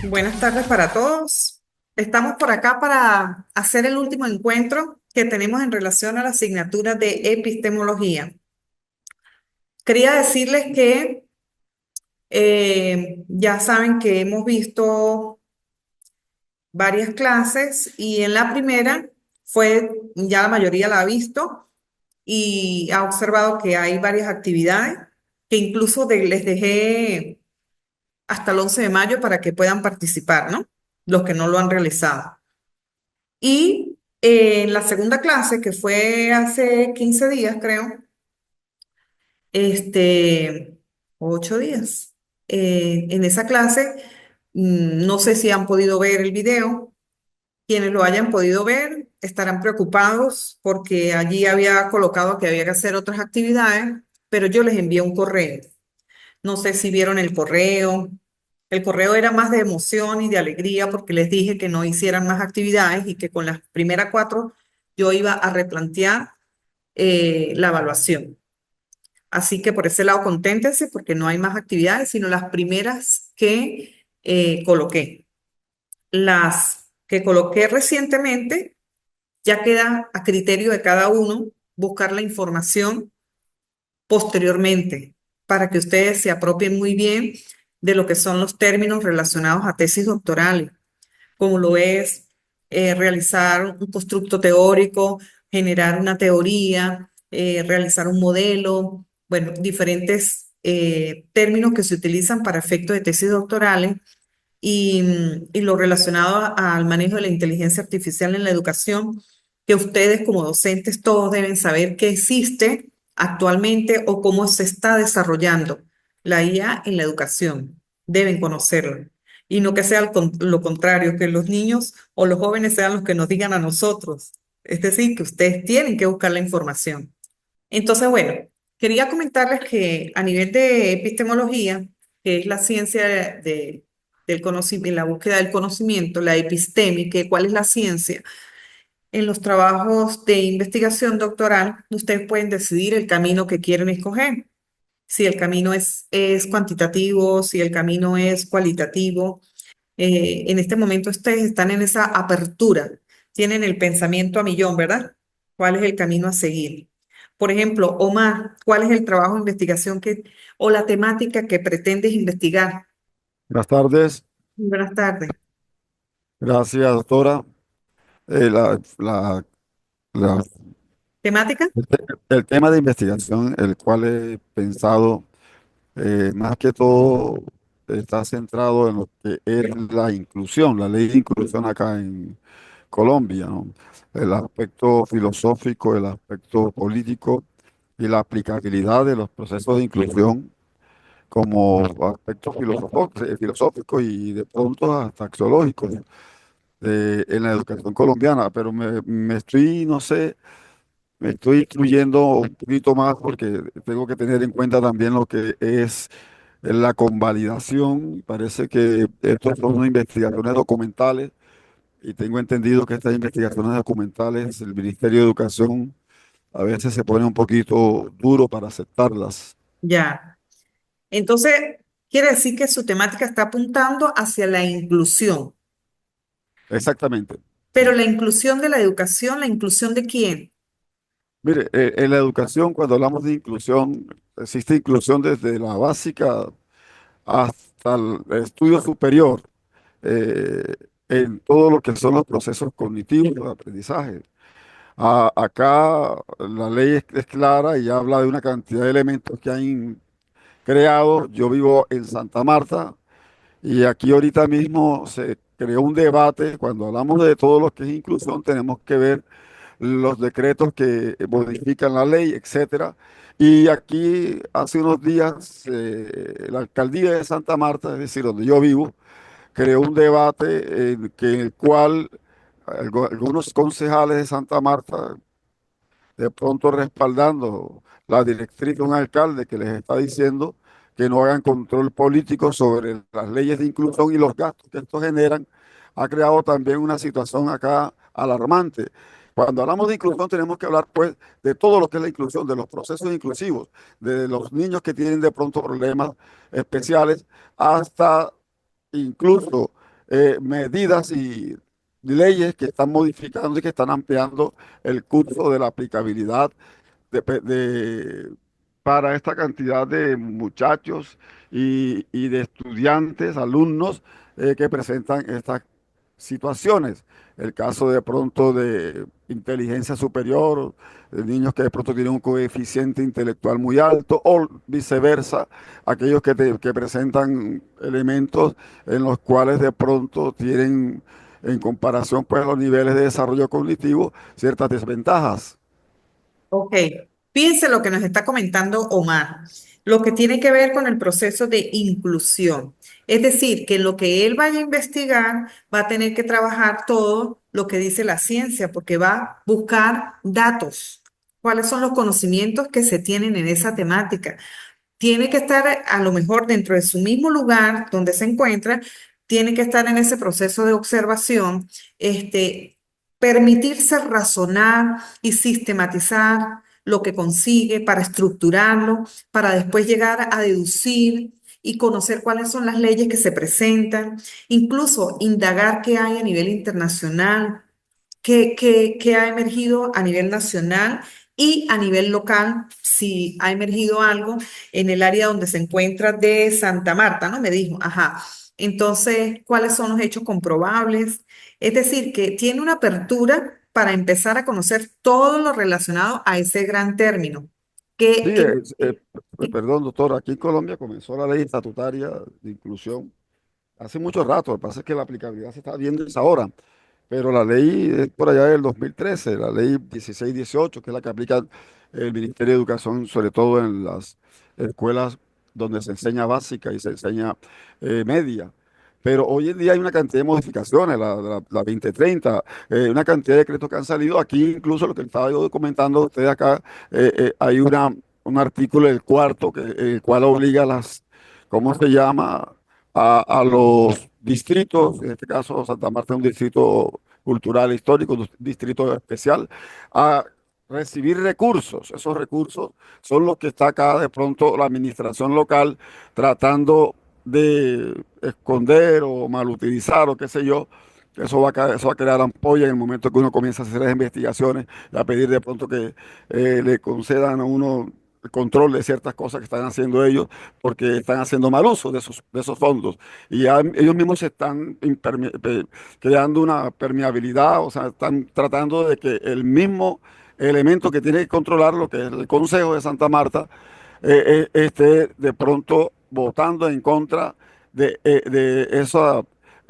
Buenas tardes para todos. Estamos por acá para hacer el último encuentro que tenemos en relación a la asignatura de epistemología. Quería decirles que ya saben que hemos visto varias clases y en la primera ya la mayoría la ha visto y ha observado que hay varias actividades que incluso les dejé hasta el 11 de mayo para que puedan participar, ¿no? Los que no lo han realizado. Y en la segunda clase, que fue hace 15 días, creo, este, 8 días, en esa clase, no sé si han podido ver el video. Quienes lo hayan podido ver estarán preocupados porque allí había colocado que había que hacer otras actividades, pero yo les envié un correo. No sé si vieron el correo. El correo era más de emoción y de alegría porque les dije que no hicieran más actividades y que con las primeras cuatro yo iba a replantear la evaluación. Así que por ese lado, conténtense porque no hay más actividades, sino las primeras que coloqué. Las que coloqué recientemente ya queda a criterio de cada uno buscar la información posteriormente para que ustedes se apropien muy bien de lo que son los términos relacionados a tesis doctorales, como lo es realizar un constructo teórico, generar una teoría, realizar un modelo, bueno, diferentes términos que se utilizan para efectos de tesis doctorales y lo relacionado al manejo de la inteligencia artificial en la educación, que ustedes como docentes todos deben saber que existe actualmente o cómo se está desarrollando la IA en la educación. Deben conocerla. Y no que sea lo contrario, que los niños o los jóvenes sean los que nos digan a nosotros. Es decir, que ustedes tienen que buscar la información. Entonces, bueno, quería comentarles que a nivel de epistemología, que es la ciencia del conocimiento, la búsqueda del conocimiento, la episteme, que cuál es la ciencia, en los trabajos de investigación doctoral, ustedes pueden decidir el camino que quieren escoger. Si el camino es cuantitativo, si el camino es cualitativo. En este momento ustedes están en esa apertura, tienen el pensamiento a millón, ¿verdad? ¿Cuál es el camino a seguir? Por ejemplo, Omar, ¿cuál es el trabajo de investigación o la temática que pretendes investigar? Buenas tardes, Buenas tardes. gracias doctora. Eh, la- la- la- ¿Temática? el tema de investigación, el cual he pensado, más que todo, está centrado en lo que es la inclusión, la ley de inclusión acá en Colombia, ¿no? El aspecto filosófico, el aspecto político y la aplicabilidad de los procesos de inclusión como aspectos filosóficos y de pronto hasta axiológicos en la educación colombiana, pero me estoy, no sé, me estoy incluyendo un poquito más porque tengo que tener en cuenta también lo que es la convalidación. Parece que estos son investigaciones documentales y tengo entendido que estas investigaciones documentales, el Ministerio de Educación a veces se pone un poquito duro para aceptarlas. Ya. Entonces, quiere decir que su temática está apuntando hacia la inclusión, Exactamente. pero Sí. la inclusión de la educación, ¿la inclusión de quién? Mire, en la educación, cuando hablamos de inclusión, existe inclusión desde la básica hasta el estudio superior, eh, en todo lo que son los procesos cognitivos de aprendizaje. Acá la ley es clara y habla de una cantidad de elementos que han creado. Yo vivo en Santa Marta y aquí ahorita mismo se creó un debate. Cuando hablamos de todo lo que es inclusión, tenemos que ver los decretos que modifican la ley, etcétera. Y aquí hace unos días la alcaldía de Santa Marta, es decir, donde yo vivo, creó un debate en el cual algunos concejales de Santa Marta, de pronto respaldando la directriz de un alcalde que les está diciendo que no hagan control político sobre las leyes de inclusión y los gastos que esto generan, ha creado también una situación acá alarmante. Cuando hablamos de inclusión tenemos que hablar pues de todo lo que es la inclusión, de los procesos inclusivos, de los niños que tienen de pronto problemas especiales, hasta incluso medidas y leyes que están modificando y que están ampliando el curso de la aplicabilidad para esta cantidad de muchachos y de estudiantes, alumnos que presentan estas situaciones. El caso de pronto de inteligencia superior, de niños que de pronto tienen un coeficiente intelectual muy alto, o viceversa, aquellos que presentan elementos en los cuales de pronto tienen, en comparación pues, a los niveles de desarrollo cognitivo, ciertas desventajas. Ok, fíjense lo que nos está comentando Omar, lo que tiene que ver con el proceso de inclusión. Es decir, que en lo que él vaya a investigar va a tener que trabajar todo lo que dice la ciencia, porque va a buscar datos. ¿Cuáles son los conocimientos que se tienen en esa temática? Tiene que estar a lo mejor dentro de su mismo lugar donde se encuentra, tiene que estar en ese proceso de observación, permitirse razonar y sistematizar lo que consigue para estructurarlo, para después llegar a deducir y conocer cuáles son las leyes que se presentan, incluso indagar qué hay a nivel internacional, qué ha emergido a nivel nacional y a nivel local, si ha emergido algo en el área donde se encuentra de Santa Marta, ¿no? Me dijo, ajá. Entonces, ¿cuáles son los hechos comprobables? Es decir, que tiene una apertura para empezar a conocer todo lo relacionado a ese gran término. Sí, Que, que, perdón, doctor, aquí en Colombia comenzó la ley estatutaria de inclusión hace mucho rato, lo que pasa es que la aplicabilidad se está viendo es ahora, pero la ley es por allá del 2013, la ley 1618, que es la que aplica el Ministerio de Educación, sobre todo en las escuelas donde se enseña básica y se enseña media. Pero hoy en día hay una cantidad de modificaciones, la 2030, una cantidad de decretos que han salido aquí, incluso lo que estaba yo comentando a ustedes acá, hay un artículo, el cuarto, el cual obliga a las, ¿cómo se llama? A los distritos, en este caso Santa Marta es un distrito cultural e histórico, un distrito especial, a recibir recursos. Esos recursos son los que está acá de pronto la administración local tratando de esconder o malutilizar o qué sé yo. Eso va a crear ampolla en el momento que uno comienza a hacer las investigaciones y a pedir de pronto que le concedan a uno el control de ciertas cosas que están haciendo ellos porque están haciendo mal uso de esos fondos. Y ya ellos mismos se están creando una permeabilidad, o sea, están tratando de que el mismo elemento que tiene que controlar, lo que es el Consejo de Santa Marta, esté de pronto votando en contra de ese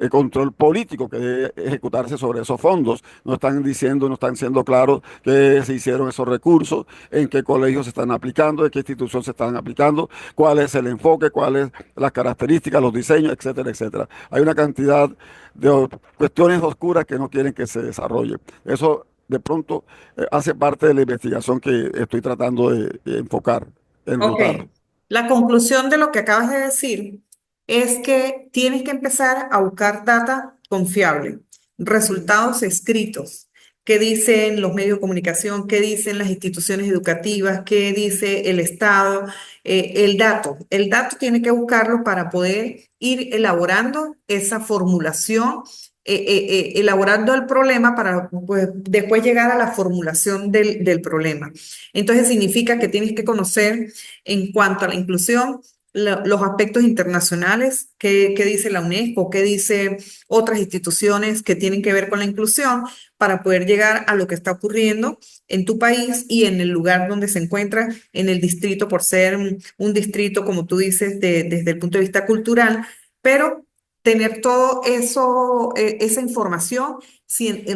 control político que debe ejecutarse sobre esos fondos. No están diciendo, no están siendo claros que se hicieron esos recursos, en qué colegios se están aplicando, en qué institución se están aplicando, cuál es el enfoque, cuáles las características, los diseños, etcétera, etcétera. Hay una cantidad de cuestiones oscuras que no quieren que se desarrolle. Eso de pronto hace parte de la investigación que estoy tratando de enfocar, Ok, enrutar. la conclusión de lo que acabas de decir es que tienes que empezar a buscar data confiable, resultados escritos, qué dicen los medios de comunicación, qué dicen las instituciones educativas, qué dice el Estado, el dato. El dato tiene que buscarlo para poder ir elaborando esa formulación, elaborando el problema para pues, después llegar a la formulación del problema. Entonces significa que tienes que conocer en cuanto a la inclusión, los aspectos internacionales, qué dice la UNESCO, qué dice otras instituciones que tienen que ver con la inclusión, para poder llegar a lo que está ocurriendo en tu país y en el lugar donde se encuentra, en el distrito, por ser un distrito, como tú dices, desde el punto de vista cultural, pero tener todo eso, esa información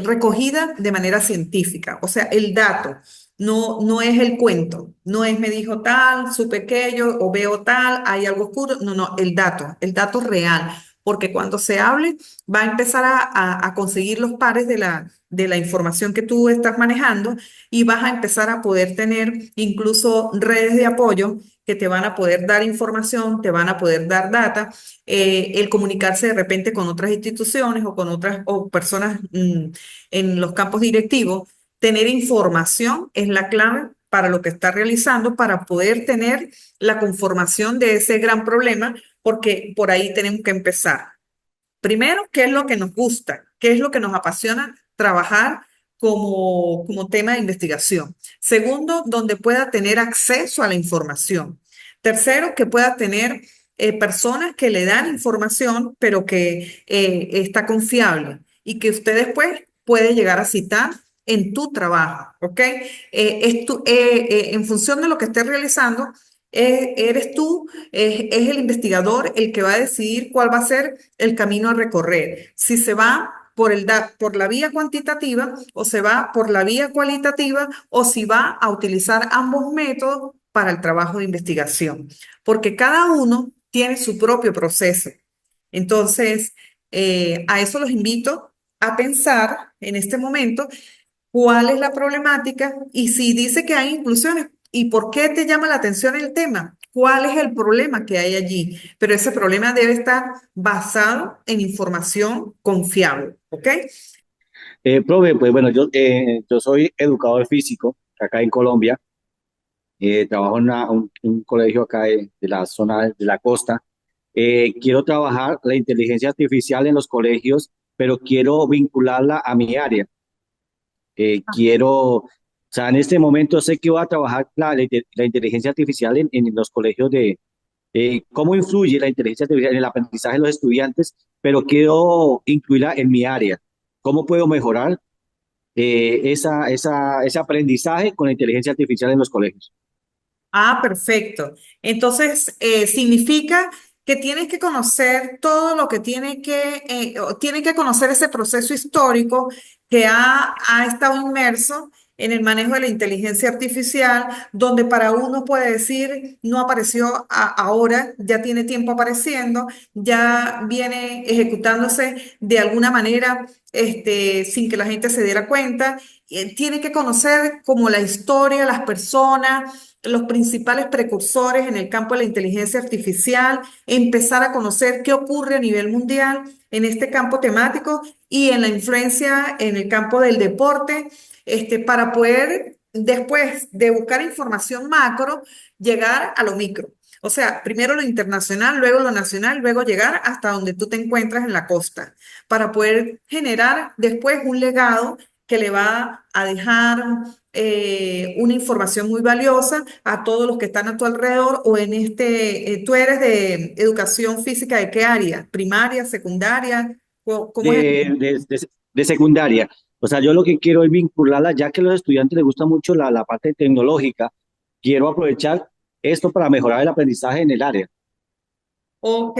recogida de manera científica, o sea, el dato. No es el cuento, no es me dijo tal, supe aquello o veo tal, hay algo oscuro. No, el dato real, porque cuando se hable va a empezar a conseguir los pares de la información que tú estás manejando y vas a empezar a poder tener incluso redes de apoyo que te van a poder dar información, te van a poder dar data, el comunicarse de repente con otras instituciones o con otras o personas en los campos directivos. Tener información es la clave para lo que está realizando, para poder tener la conformación de ese gran problema, porque por ahí tenemos que empezar. Primero, ¿qué es lo que nos gusta? ¿Qué es lo que nos apasiona trabajar como tema de investigación? Segundo, donde pueda tener acceso a la información. Tercero, que pueda tener personas que le dan información, pero que está confiable y que usted después puede llegar a citar en tu trabajo, ¿ok? En función de lo que estés realizando, eres tú, es el investigador el que va a decidir cuál va a ser el camino a recorrer. Si se va por la vía cuantitativa o se va por la vía cualitativa o si va a utilizar ambos métodos para el trabajo de investigación, porque cada uno tiene su propio proceso. Entonces, a eso los invito a pensar en este momento cuál es la problemática y si dice que hay inclusiones, ¿y por qué te llama la atención el tema? ¿Cuál es el problema que hay allí? Pero ese problema debe estar basado en información confiable, ¿ok? Profe, pues bueno, yo soy educador físico acá en Colombia. Trabajo en un colegio acá de la zona de la costa. Quiero trabajar la inteligencia artificial en los colegios, pero quiero vincularla a mi área. O sea, en este momento sé que voy a trabajar la inteligencia artificial en los colegios cómo influye la inteligencia artificial en el aprendizaje de los estudiantes, pero quiero incluirla en mi área. ¿Cómo puedo mejorar ese aprendizaje con la inteligencia artificial en los colegios? Ah, perfecto. Entonces, significa que tienes que conocer todo lo que tiene que conocer ese proceso histórico que ha estado inmerso en el manejo de la inteligencia artificial, donde para uno puede decir, no apareció ahora, ya tiene tiempo apareciendo, ya viene ejecutándose de alguna manera, sin que la gente se diera cuenta. Tiene que conocer como la historia, las personas, los principales precursores en el campo de la inteligencia artificial, empezar a conocer qué ocurre a nivel mundial en este campo temático y en la influencia en el campo del deporte, para poder, después de buscar información macro, llegar a lo micro. O sea, primero lo internacional, luego lo nacional, luego llegar hasta donde tú te encuentras en la costa, para poder generar después un legado que le va a dejar una información muy valiosa a todos los que están a tu alrededor o tú eres de educación física, ¿de qué área? ¿Primaria, secundaria? ¿Cómo es de, de, de- de secundaria. O sea, yo lo que quiero es vincularla, ya que a los estudiantes les gusta mucho la parte tecnológica, quiero aprovechar esto para mejorar el aprendizaje en el área. Ok,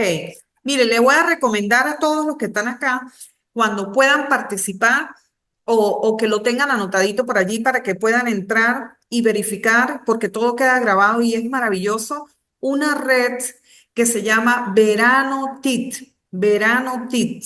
mire, le voy a recomendar a todos los que están acá, cuando puedan participar o que lo tengan anotadito por allí para que puedan entrar y verificar, porque todo queda grabado y es maravilloso, una red que se llama Verano TIT, Verano TIT.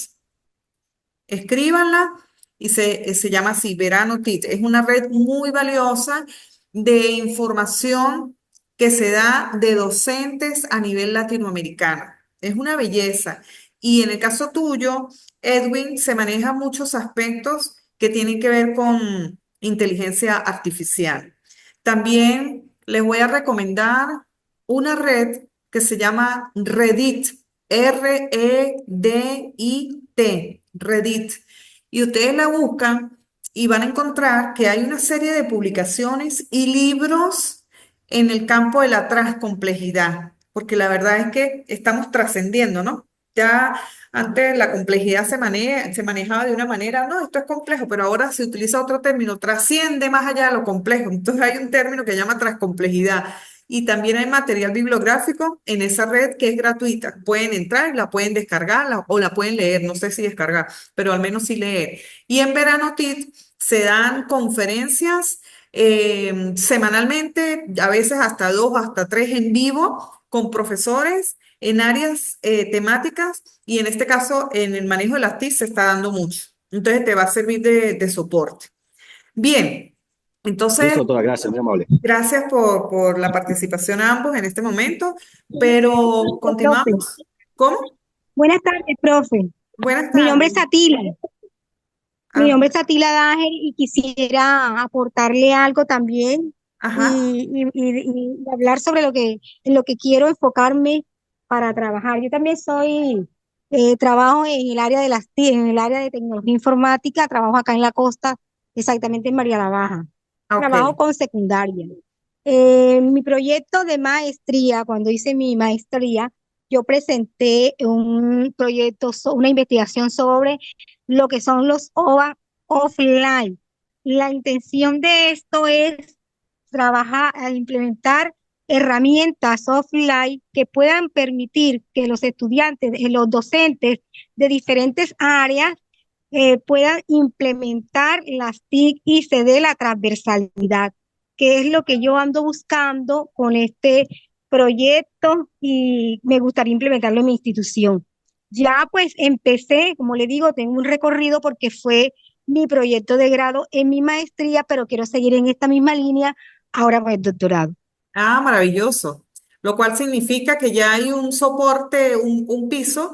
Escríbanla y se llama así, Verano TIT. Es una red muy valiosa de información que se da de docentes a nivel latinoamericano. Es una belleza. Y en el caso tuyo, Edwin, se manejan muchos aspectos que tienen que ver con inteligencia artificial. También les voy a recomendar una red que se llama Reddit, Redit, Reddit. Y ustedes la buscan y van a encontrar que hay una serie de publicaciones y libros en el campo de la transcomplejidad, porque la verdad es que estamos trascendiendo, ¿no? Ya antes la complejidad se manejaba de una manera, no, esto es complejo, pero ahora se utiliza otro término, trasciende más allá de lo complejo. Entonces hay un término que llama transcomplejidad. Y también hay material bibliográfico en esa red que es gratuita. Pueden entrar, la pueden descargar o la pueden leer, no sé si descargar, pero al menos sí leer. Y en Verano TIT se dan conferencias semanalmente, a veces hasta dos, hasta tres en vivo, con profesores en áreas temáticas y en este caso en el manejo de las TIC se está dando mucho. Entonces te va a servir de soporte. Bien, entonces Listo, doctora, gracias, muy amable. gracias por la participación a ambos en este momento, pero Profe. continuamos. ¿Cómo? Buenas tardes, profe. Buenas Mi nombre tardes. es Atila. Mi Ah, nombre es Atila Dáger y quisiera aportarle algo también ajá. y hablar sobre en lo que quiero enfocarme para trabajar. Yo también soy Trabajo en el área de las TIC, en el área de tecnología informática, trabajo acá en la costa, exactamente en María la Baja. Ah, Trabajo ok. con secundaria. Mi proyecto de maestría, cuando hice mi maestría, yo presenté un proyecto, una investigación sobre lo que son los OVA offline. La intención de esto es trabajar a implementar herramientas offline que puedan permitir que los estudiantes, los docentes de diferentes áreas puedan implementar las TIC y se dé la transversalidad, que es lo que yo ando buscando con este proyecto y me gustaría implementarlo en mi institución. Ya pues empecé, como le digo, tengo un recorrido porque fue mi proyecto de grado en mi maestría, pero quiero seguir en esta misma línea ahora con el doctorado. Ah, maravilloso. Lo cual significa que ya hay un soporte, un piso,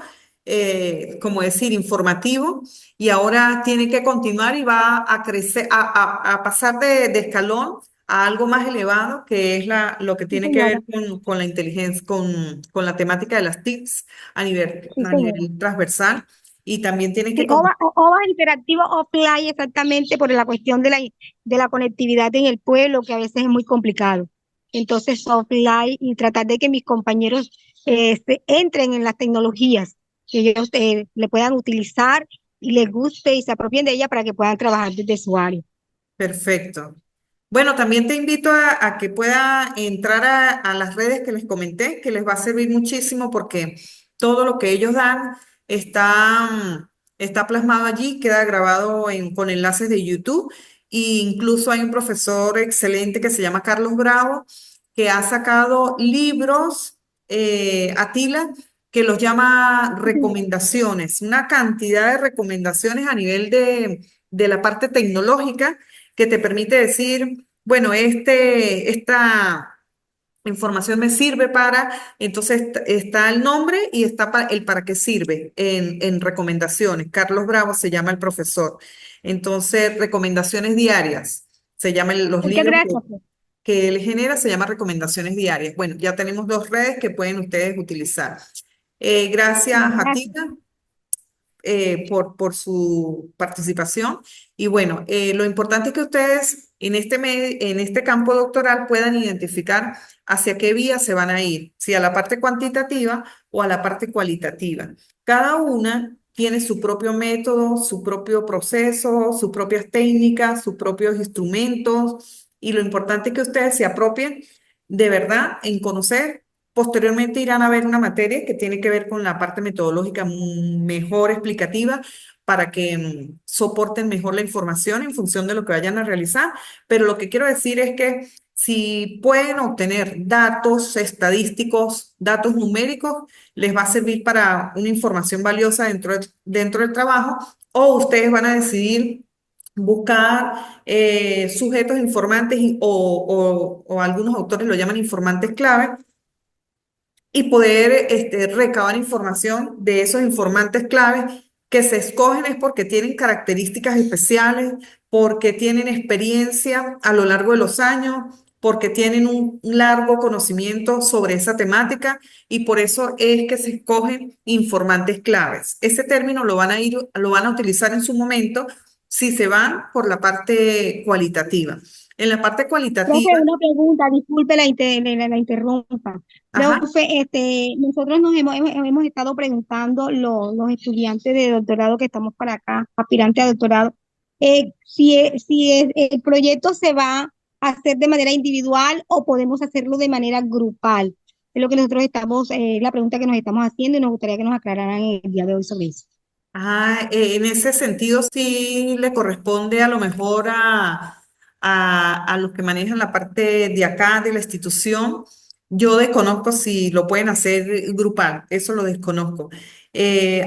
como decir, informativo, y ahora tiene que continuar y va a crecer, a pasar de escalón a algo más elevado, que es lo que Sí, tiene que señora. ver con la inteligencia, con la temática de las TICs Sí, a señora. nivel transversal, y también tiene que Sí, OVA interactivo offline exactamente por la cuestión de la conectividad en el pueblo, que a veces es muy complicado. Entonces, offline y tratar de que mis compañeros entren en las tecnologías, que ellos le puedan utilizar y les guste y se apropien de ella para que puedan trabajar desde su área. perfecto. Bueno, también te invito a que pueda entrar a las redes que les comenté, que les va a servir muchísimo porque todo lo que ellos dan está, está plasmado allí, queda grabado con enlaces de YouTube. E incluso hay un profesor excelente que se llama Carlos Bravo, que ha sacado libros, Atila, que los llama recomendaciones, una cantidad de recomendaciones a nivel de la parte tecnológica que te permite decir, bueno, esta información me sirve para, entonces está el nombre y está el para qué sirve en recomendaciones. Carlos Bravo se llama el profesor. Entonces, recomendaciones diarias, se llaman los Muchas libros gracias, pues. que él genera, se llama recomendaciones diarias. Bueno, ya tenemos dos redes que pueden ustedes utilizar. Gracias a ti Gracias. por su participación. Y bueno, lo importante es que ustedes en este campo doctoral puedan identificar hacia qué vía se van a ir, si a la parte cuantitativa o a la parte cualitativa. Cada una tiene su propio método, su propio proceso, sus propias técnicas, sus propios instrumentos. Y lo importante es que ustedes se apropien de verdad en conocer. Posteriormente irán a ver una materia que tiene que ver con la parte metodológica mejor explicativa para que soporten mejor la información en función de lo que vayan a realizar. Pero lo que quiero decir es que si pueden obtener datos estadísticos, datos numéricos, les va a servir para una información valiosa dentro del trabajo, o ustedes van a decidir buscar sujetos informantes o algunos autores lo llaman informantes clave y poder recabar información de esos informantes claves que se escogen es porque tienen características especiales, porque tienen experiencia a lo largo de los años, porque tienen un largo conocimiento sobre esa temática y por eso es que se escogen informantes claves. Ese término lo van a utilizar en su momento si se van por la parte cualitativa. En la parte Profe, cualitativa, una pregunta, disculpe la interrumpa. ajá. Profe, nosotros nos hemos estado preguntando los estudiantes de doctorado que estamos para acá, aspirantes a doctorado, el proyecto se va a hacer de manera individual o podemos hacerlo de manera grupal. Es lo que nosotros estamos, la pregunta que nos estamos haciendo y nos gustaría que nos aclararan el día de hoy sobre eso. Ah, en ese sentido sí le corresponde a lo mejor a los que manejan la parte de acá de la institución. Yo desconozco si lo pueden hacer grupal, eso lo desconozco.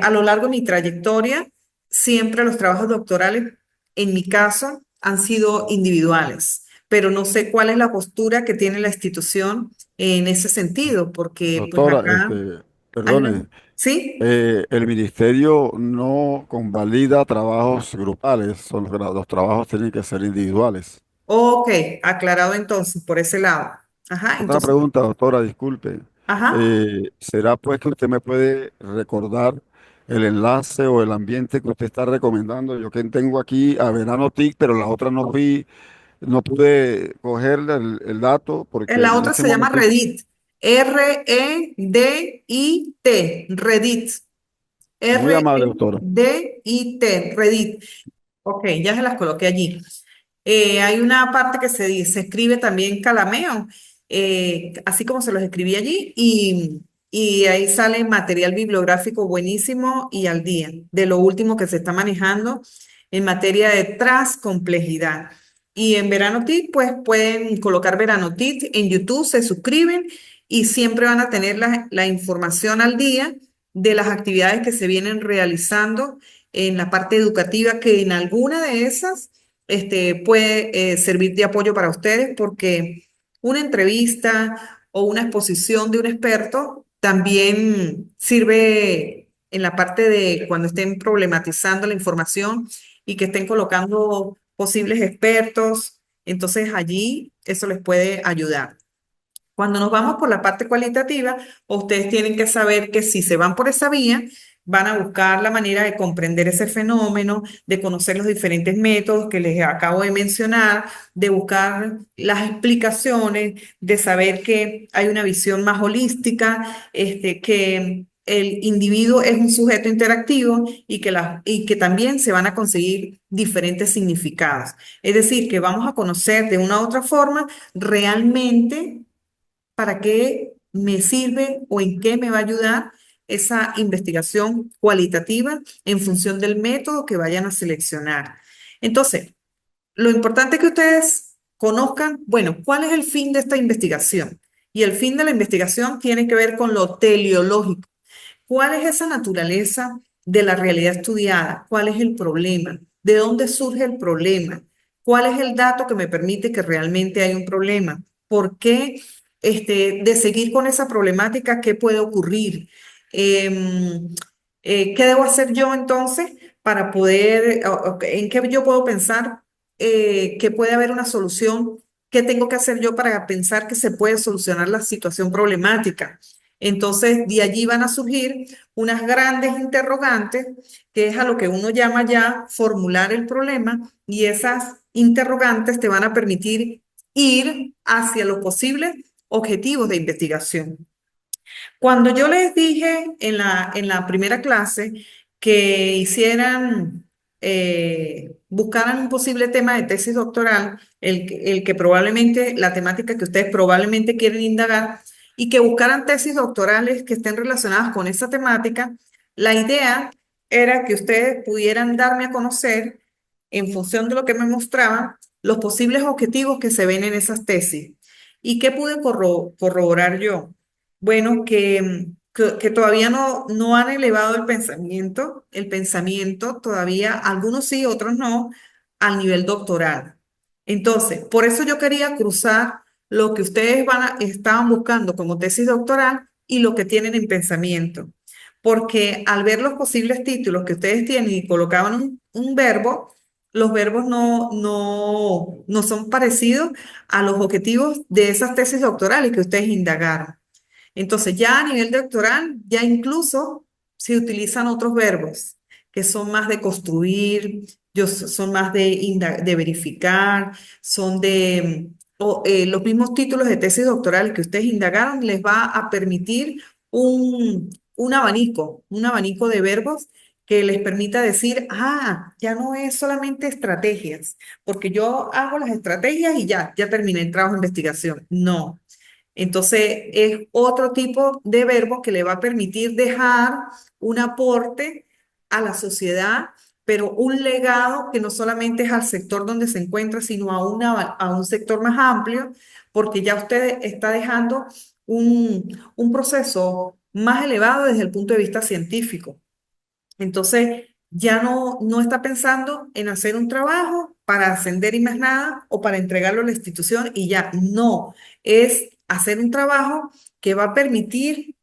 A lo largo de mi trayectoria, siempre los trabajos doctorales, en mi caso, han sido individuales, pero no sé cuál es la postura que tiene la institución en ese sentido, porque pues Doctora, acá hay una... perdone, ¿Sí? el ministerio no convalida trabajos grupales, los trabajos tienen que ser individuales. Ok, aclarado entonces por ese lado. Ajá, Otra entonces, pregunta, doctora, disculpe. ajá. ¿Será pues que usted me puede recordar el enlace o el ambiente que usted está recomendando. Yo que tengo aquí a Verano TIC, pero la otra no pude coger el dato porque La en otra ese se llama momentito, Reddit. Redit. Reddit. muy amable, doctora. Reddit. Reddit. Ok, ya se las coloqué allí. Hay una parte que se escribe también Calameo, así como se los escribí allí, y ahí sale material bibliográfico buenísimo y al día, de lo último que se está manejando en materia de transcomplejidad. Y en Veranotit, pues pueden colocar Veranotit en YouTube, se suscriben y siempre van a tener la información al día de las actividades que se vienen realizando en la parte educativa, que en alguna de esas puede servir de apoyo para ustedes porque una entrevista o una exposición de un experto también sirve en la parte de cuando estén problematizando la información y que estén colocando posibles expertos. Entonces allí eso les puede ayudar. Cuando nos vamos por la parte cualitativa, ustedes tienen que saber que si se van por esa vía, van a buscar la manera de comprender ese fenómeno, de conocer los diferentes métodos que les acabo de mencionar, de buscar las explicaciones, de saber que hay una visión más holística, que el individuo es un sujeto interactivo y que también se van a conseguir diferentes significados. Es decir, que vamos a conocer de una u otra forma realmente para qué me sirve o en qué me va a ayudar esa investigación cualitativa en función del método que vayan a seleccionar. Entonces, lo importante es que ustedes conozcan, bueno, cuál es el fin de esta investigación. Y el fin de la investigación tiene que ver con lo teleológico. ¿Cuál es esa naturaleza de la realidad estudiada? ¿Cuál es el problema? ¿De dónde surge el problema? ¿Cuál es el dato que me permite que realmente hay un problema? ¿Por qué, de seguir con esa problemática, qué puede ocurrir? Em, ¿Qué debo hacer yo entonces para poder, en qué yo puedo pensar que puede haber una solución? ¿Qué tengo que hacer yo para pensar que se puede solucionar la situación problemática? Entonces, de allí van a surgir unas grandes interrogantes, que es a lo que uno llama ya formular el problema, y esas interrogantes te van a permitir ir hacia los posibles objetivos de investigación. Cuando yo les dije en la primera clase que buscaran un posible tema de tesis doctoral, el que probablemente, la temática que ustedes probablemente quieren indagar, y que buscaran tesis doctorales que estén relacionadas con esa temática, la idea era que ustedes pudieran darme a conocer, en función de lo que me mostraban, los posibles objetivos que se ven en esas tesis. ¿Y qué pude corroborar yo? Bueno, que todavía no han elevado el pensamiento todavía, algunos sí, otros no, al nivel doctoral. Entonces, por eso yo quería cruzar lo que ustedes estaban buscando como tesis doctoral y lo que tienen en pensamiento. Porque al ver los posibles títulos que ustedes tienen y colocaban un verbo, los verbos no son parecidos a los objetivos de esas tesis doctorales que ustedes indagaron. Entonces, ya a nivel doctoral, ya incluso se utilizan otros verbos que son más de construir, son más de verificar, son los mismos títulos de tesis doctoral que ustedes indagaron les va a permitir un abanico de verbos que les permita decir, ya no es solamente estrategias, porque yo hago las estrategias y ya terminé el trabajo de investigación. No. Entonces, es otro tipo de verbo que le va a permitir dejar un aporte a la sociedad, pero un legado que no solamente es al sector donde se encuentra, sino a un sector más amplio, porque ya usted está dejando un proceso más elevado desde el punto de vista científico. Entonces, ya no está pensando en hacer un trabajo para ascender y más nada, o para entregarlo a la institución y ya. No, es hacer un trabajo que va a permitir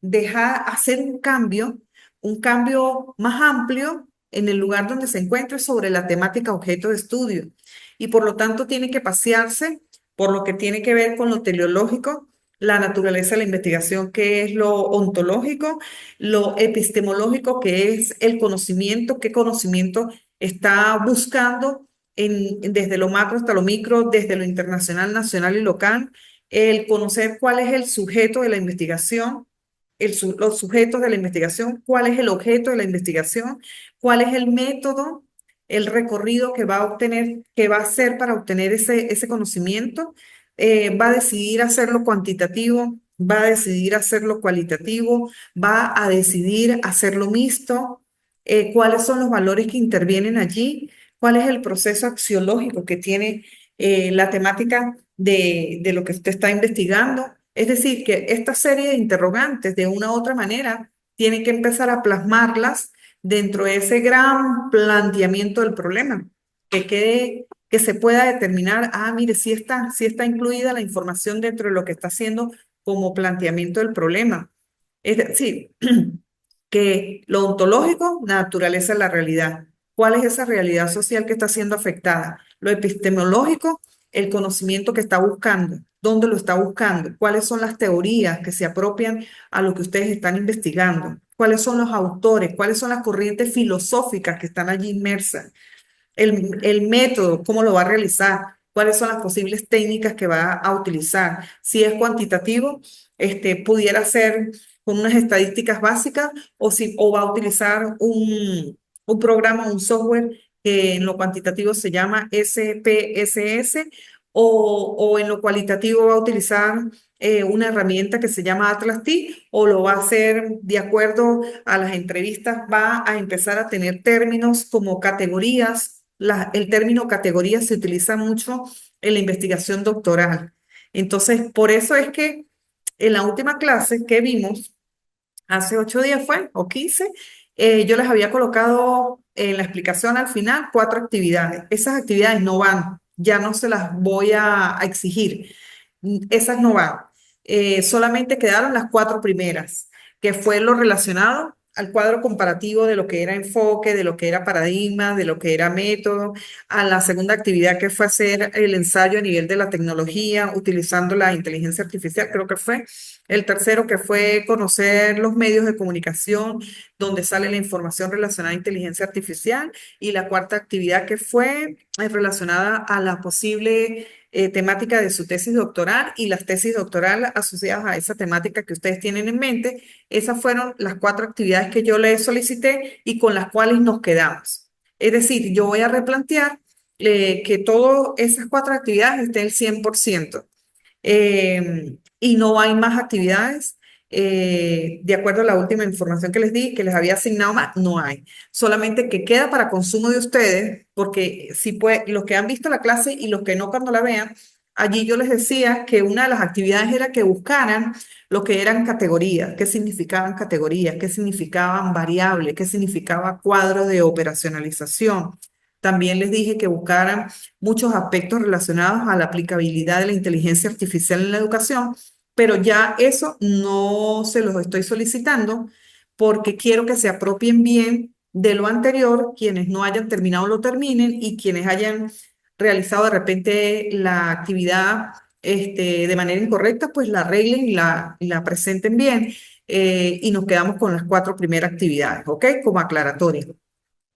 hacer un cambio más amplio en el lugar donde se encuentre sobre la temática objeto de estudio. Y por lo tanto tiene que pasearse por lo que tiene que ver con lo teleológico, la naturaleza de la investigación, que es lo ontológico, lo epistemológico, que es el conocimiento, qué conocimiento está buscando desde lo macro hasta lo micro, desde lo internacional, nacional y local, el conocer cuál es el sujeto de la investigación, los sujetos de la investigación, cuál es el objeto de la investigación, cuál es el método, el recorrido que va a obtener, que va a hacer para obtener ese conocimiento. Va a decidir hacerlo cuantitativo, va a decidir hacerlo cualitativo, va a decidir hacerlo mixto, cuáles son los valores que intervienen allí, cuál es el proceso axiológico que tiene la temática de lo que usted está investigando. Es decir, que esta serie de interrogantes, de una u otra manera, tiene que empezar a plasmarlas dentro de ese gran planteamiento del problema, que quede, que se pueda determinar, mire, sí está incluida la información dentro de lo que está haciendo como planteamiento del problema. Es decir, que lo ontológico, naturaleza de la realidad. ¿Cuál es esa realidad social que está siendo afectada? Lo epistemológico, el conocimiento que está buscando, dónde lo está buscando, cuáles son las teorías que se apropian a lo que ustedes están investigando, cuáles son los autores, cuáles son las corrientes filosóficas que están allí inmersas, el método, cómo lo va a realizar, cuáles son las posibles técnicas que va a utilizar. Si es cuantitativo, pudiera ser con unas estadísticas básicas o va a utilizar un programa, un software que en lo cuantitativo se llama SPSS o en lo cualitativo va a utilizar una herramienta que se llama Atlas T o lo va a hacer de acuerdo a las entrevistas, va a empezar a tener términos como categorías. El término categoría se utiliza mucho en la investigación doctoral. Entonces, por eso es que en la última clase que vimos, hace 8 días fue, o 15, yo les había colocado en la explicación al final 4 actividades. Esas actividades no van, ya no se las voy a exigir. Esas no van. Solamente quedaron las 4 primeras, que fue lo relacionado al cuadro comparativo de lo que era enfoque, de lo que era paradigma, de lo que era método, a la segunda actividad que fue hacer el ensayo a nivel de la tecnología, utilizando la inteligencia artificial, creo que fue. El tercero que fue conocer los medios de comunicación, donde sale la información relacionada a inteligencia artificial. Y la cuarta actividad que fue relacionada a la posible temática de su tesis doctoral y las tesis doctorales asociadas a esa temática que ustedes tienen en mente. Esas fueron las 4 actividades que yo les solicité y con las cuales nos quedamos. Es decir, yo voy a replantear que todas esas 4 actividades estén el 100%. Y no hay más actividades. De acuerdo a la última información que les di, que les había asignado más, no hay. Solamente que queda para consumo de ustedes, porque si puede, los que han visto la clase y los que no cuando la vean, allí yo les decía que una de las actividades era que buscaran lo que eran categorías, qué significaban categorías, qué significaban variables, qué significaba cuadro de operacionalización. También les dije que buscaran muchos aspectos relacionados a la aplicabilidad de la inteligencia artificial en la educación, pero ya eso no se los estoy solicitando porque quiero que se apropien bien de lo anterior, quienes no hayan terminado lo terminen y quienes hayan realizado de repente la actividad de manera incorrecta, pues la arreglen y la presenten bien. Y nos quedamos con las 4 primeras actividades, ¿ok? Como aclaratoria.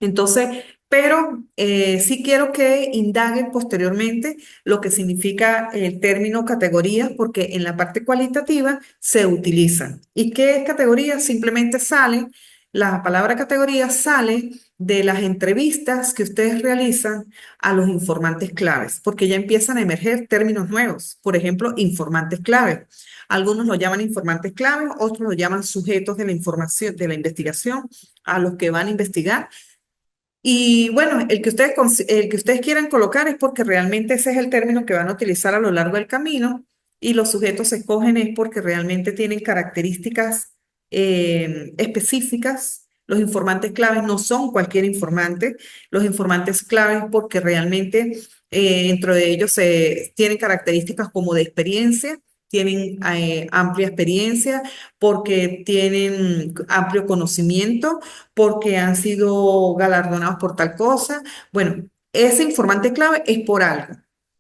Entonces, pero sí quiero que indaguen posteriormente lo que significa el término categorías, porque en la parte cualitativa se utilizan. ¿Y qué es categoría? Simplemente sale, la palabra categoría sale de las entrevistas que ustedes realizan a los informantes claves, porque ya empiezan a emerger términos nuevos. Por ejemplo, informantes claves. Algunos lo llaman informantes claves, otros lo llaman sujetos de la información, de la investigación, a los que van a investigar. Y bueno, el que ustedes quieran colocar es porque realmente ese es el término que van a utilizar a lo largo del camino y los sujetos se escogen es porque realmente tienen características específicas. Los informantes claves no son cualquier informante. Los informantes claves porque realmente dentro de ellos tienen características como de experiencia, tienen amplia experiencia, porque tienen amplio conocimiento porque han sido galardonados por tal cosa. Bueno, ese informante clave es por algo,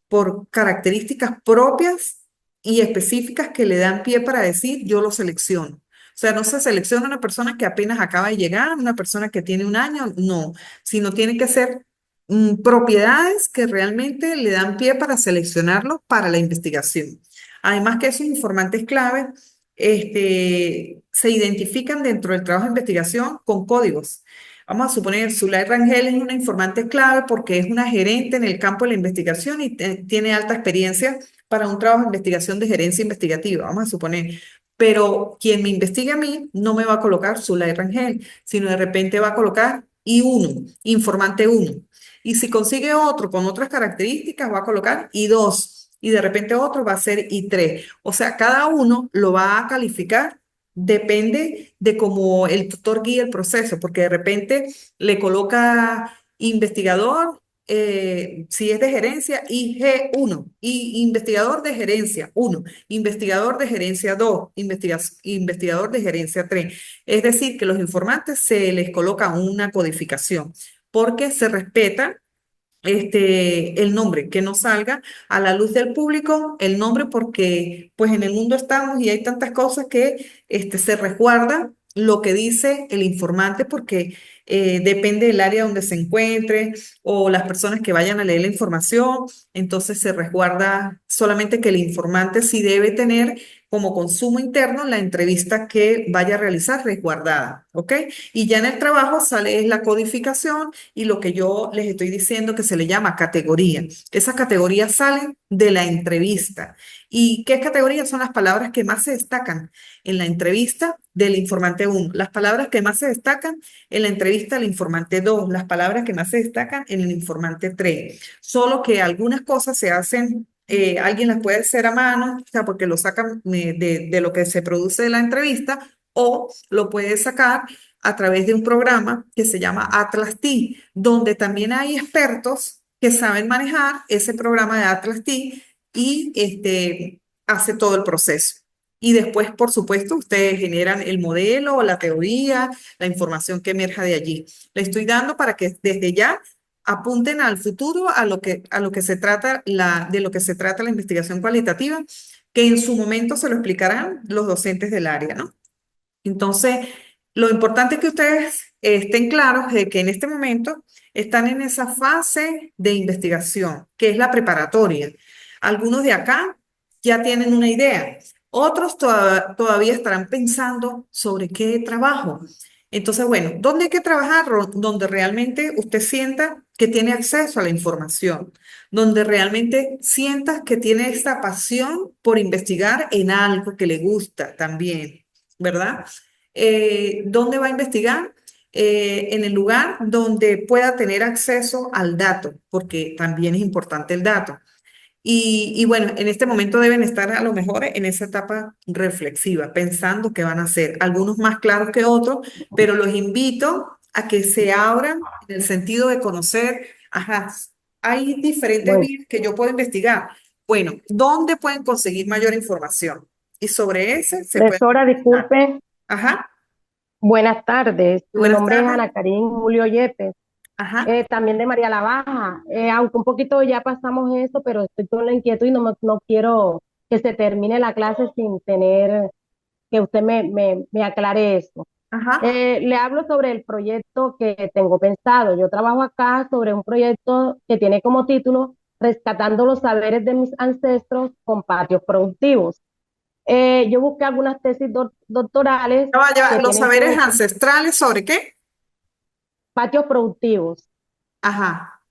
por características propias y específicas que le dan pie para decir yo lo selecciono. O sea, no se selecciona una persona que apenas acaba de llegar, una persona que tiene un año, no, sino tiene que ser propiedades que realmente le dan pie para seleccionarlo para la investigación. Además que esos informantes clave se identifican dentro del trabajo de investigación con códigos. Vamos a suponer, Zulay Rangel es una informante clave porque es una gerente en el campo de la investigación y tiene alta experiencia para un trabajo de investigación de gerencia investigativa, vamos a suponer. Pero quien me investigue a mí no me va a colocar Zulay Rangel, sino de repente va a colocar I1, informante 1. Y si consigue otro con otras características, va a colocar I2. Y de repente otro va a ser I3. O sea, cada uno lo va a calificar. Depende de cómo el tutor guíe el proceso, porque de repente le coloca investigador, si es de gerencia, IG1, y investigador de gerencia 1, investigador de gerencia 2, investigador de gerencia 3. Es decir, que los informantes se les coloca una codificación, porque se respeta el nombre, que no salga a la luz del público el nombre, porque pues en el mundo estamos y hay tantas cosas que se resguarda lo que dice el informante, porque depende del área donde se encuentre o las personas que vayan a leer la información, entonces se resguarda solamente que el informante sí debe tener como consumo interno la entrevista que vaya a realizar resguardada, ¿ok? Y ya en el trabajo sale es la codificación y lo que yo les estoy diciendo que se le llama categoría. Esas categorías salen de la entrevista. ¿Y qué categorías son las palabras que más se destacan en la entrevista del informante 1? Las palabras que más se destacan en la entrevista del informante 2, las palabras que más se destacan en el informante 3. Solo que algunas cosas se hacen, alguien las puede hacer a mano, o sea, porque lo sacan de lo que se produce de la entrevista, o lo puede sacar a través de un programa que se llama Atlas T, donde también hay expertos que saben manejar ese programa de Atlas T y hace todo el proceso. Y después, por supuesto, ustedes generan el modelo, la teoría, la información que emerja de allí. Le estoy dando para que desde ya apunten al futuro a lo que se trata de lo que se trata la investigación cualitativa, que en su momento se lo explicarán los docentes del área, ¿no? Entonces, lo importante es que ustedes estén claros de que en este momento están en esa fase de investigación, que es la preparatoria. Algunos de acá ya tienen una idea, otros todavía estarán pensando sobre qué trabajo. Entonces, bueno, ¿dónde hay que trabajar? Donde realmente usted sienta que tiene acceso a la información, donde realmente sienta que tiene esta pasión por investigar en algo que le gusta también. ¿Verdad? ¿Dónde va a investigar? En el lugar donde pueda tener acceso al dato, porque también es importante el dato. Y bueno, en este momento deben estar a lo mejor en esa etapa reflexiva, pensando qué van a hacer, algunos más claros que otros, pero los invito a que se abran en el sentido de conocer, ajá, hay diferentes Bueno, vías que yo puedo investigar. Bueno, ¿dónde pueden conseguir mayor información? Y sobre ese se puede profesora, investigar. disculpe, Ajá, buenas tardes. Mi buenas nombre es tardes. Ana Karin Julio Yepes, Ajá, también de María la Baja. Aunque un poquito ya pasamos eso, pero estoy con la inquietud y no quiero que se termine la clase sin tener que usted me aclare eso. ajá. Le hablo sobre el proyecto que tengo pensado. Yo trabajo acá sobre un proyecto que tiene como título Rescatando los saberes de mis ancestros con patios productivos. Yo busqué algunas tesis doctorales Ya va, que los tienen que saberes ver ancestrales, ¿sobre qué? patios productivos. Ajá.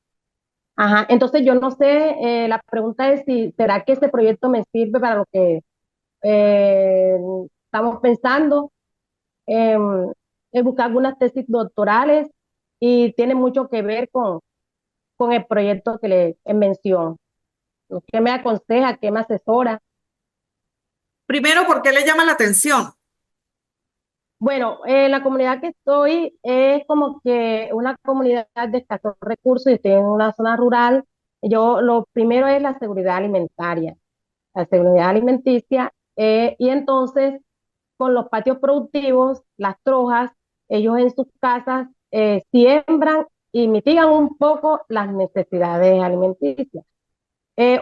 Ajá, entonces yo no sé, la pregunta es si será que este proyecto me sirve para lo que eh, estamos pensando. Em, He buscado algunas tesis doctorales y tiene mucho que ver con el proyecto que le menciono. ¿Qué me aconseja? ¿Qué me asesora? Primero, ¿por qué le llama la atención? Bueno, la comunidad que estoy es como que una comunidad de escasos recursos y estoy en una zona rural. Yo lo primero es la seguridad alimentaria, la seguridad alimenticia, y entonces con los patios productivos, las trojas, ellos en sus casas siembran y mitigan un poco las necesidades alimenticias.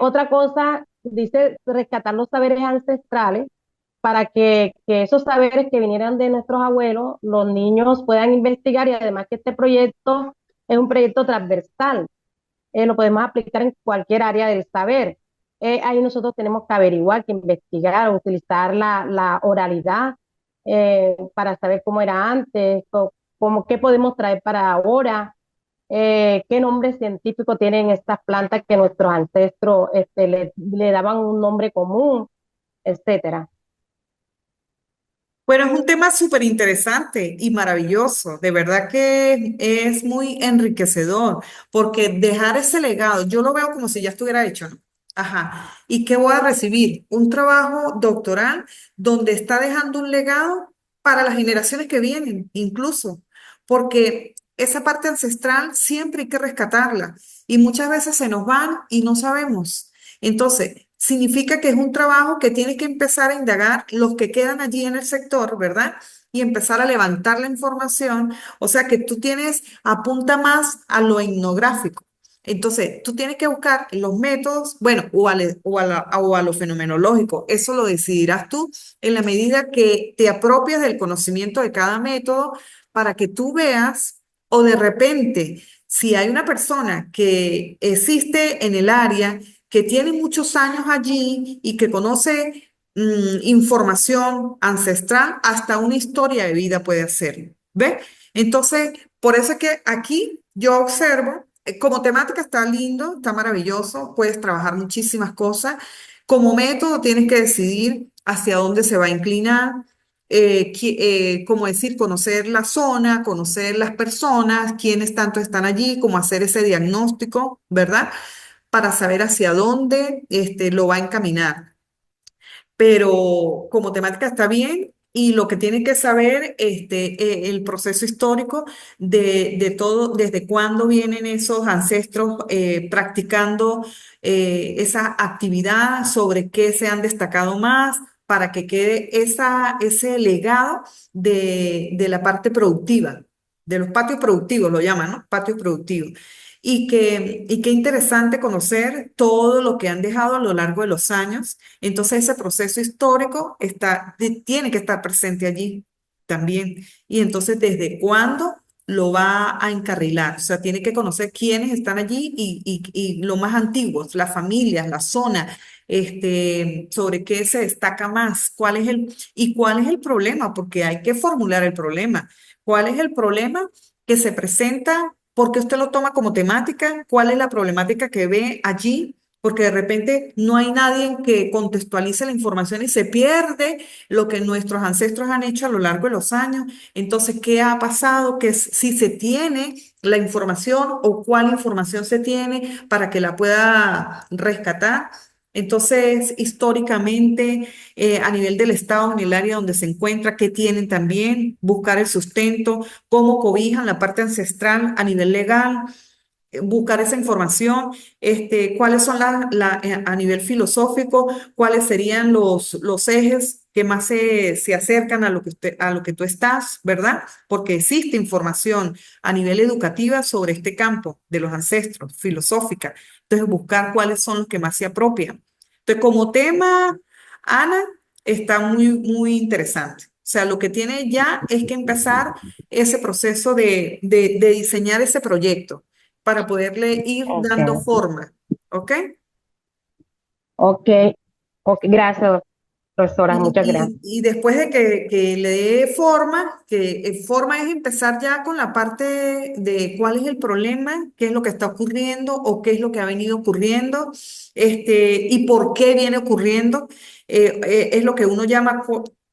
Otra cosa dice rescatar los saberes ancestrales para que esos saberes que vinieran de nuestros abuelos, los niños puedan investigar y además que este proyecto es un proyecto transversal, lo podemos aplicar en cualquier área del saber. Ahí nosotros tenemos que averiguar, que investigar, utilizar la oralidad para saber cómo era antes, qué podemos traer para ahora, qué nombre científico tienen estas plantas que nuestros ancestros le daban un nombre común, etcétera. Bueno, es un tema súper interesante y maravilloso. De verdad que es muy enriquecedor, porque dejar ese legado, yo lo veo como si ya estuviera hecho, ¿no? Ajá. ¿Y qué voy a recibir? Un trabajo doctoral donde está dejando un legado para las generaciones que vienen, incluso, porque esa parte ancestral siempre hay que rescatarla y muchas veces se nos van y no sabemos. Entonces, significa que es un trabajo que tiene que empezar a indagar los que quedan allí en el sector, ¿verdad? Y empezar a levantar la información. O sea que tú tienes, apunta más a lo etnográfico. Entonces, tú tienes que buscar los métodos, bueno, o a lo fenomenológico. Eso lo decidirás tú en la medida que te apropias del conocimiento de cada método para que tú veas o de repente, si hay una persona que existe en el área, que tiene muchos años allí y que conoce información ancestral, hasta una historia de vida puede hacer. ¿Ves? Entonces, por eso es que aquí yo observo, como temática está lindo, está maravilloso, puedes trabajar muchísimas cosas. Como método tienes que decidir hacia dónde se va a inclinar. Como decir, conocer la zona, conocer las personas, quiénes tanto están allí, cómo hacer ese diagnóstico, ¿verdad? Para saber hacia dónde lo va a encaminar. Pero como temática está bien y lo que tiene que saber el proceso histórico de todo, desde cuándo vienen esos ancestros practicando esa actividad, sobre qué se han destacado más, para que quede ese legado de la parte productiva, de los patios productivos, lo llaman, ¿no? Patios productivos. Y qué interesante conocer todo lo que han dejado a lo largo de los años. Entonces ese proceso histórico tiene que estar presente allí también. Y entonces, ¿desde cuándo lo va a encarrilar? O sea, tiene que conocer quiénes están allí y lo más antiguos, las familias, la zona, sobre qué se destaca más, cuál es el problema, porque hay que formular el problema. ¿Cuál es el problema que se presenta? ¿Por qué usted lo toma como temática? ¿Cuál es la problemática que ve allí? Porque de repente no hay nadie que contextualice la información y se pierde lo que nuestros ancestros han hecho a lo largo de los años. Entonces, ¿qué ha pasado? Si se tiene la información o cuál información se tiene para que la pueda rescatar. Entonces, históricamente, a nivel del Estado, en el área donde se encuentra, ¿qué tienen también? Buscar el sustento, cómo cobijan la parte ancestral a nivel legal, buscar esa información, cuáles son a nivel filosófico, cuáles serían los ejes que más se acercan a lo que tú estás, ¿verdad? Porque existe información a nivel educativa sobre este campo de los ancestros, filosófica. Entonces, buscar cuáles son los que más se apropian. Entonces, como tema, Ana, está muy, muy interesante. O sea, lo que tiene ya es que empezar ese proceso de diseñar ese proyecto para poderle ir Ok, dando forma. ¿Ok? ok, ok, gracias, profesora, Y, muchas gracias. y después de que le dé forma, que forma es empezar ya con la parte de cuál es el problema, qué es lo que está ocurriendo o qué es lo que ha venido ocurriendo, y por qué viene ocurriendo. Es lo que uno llama,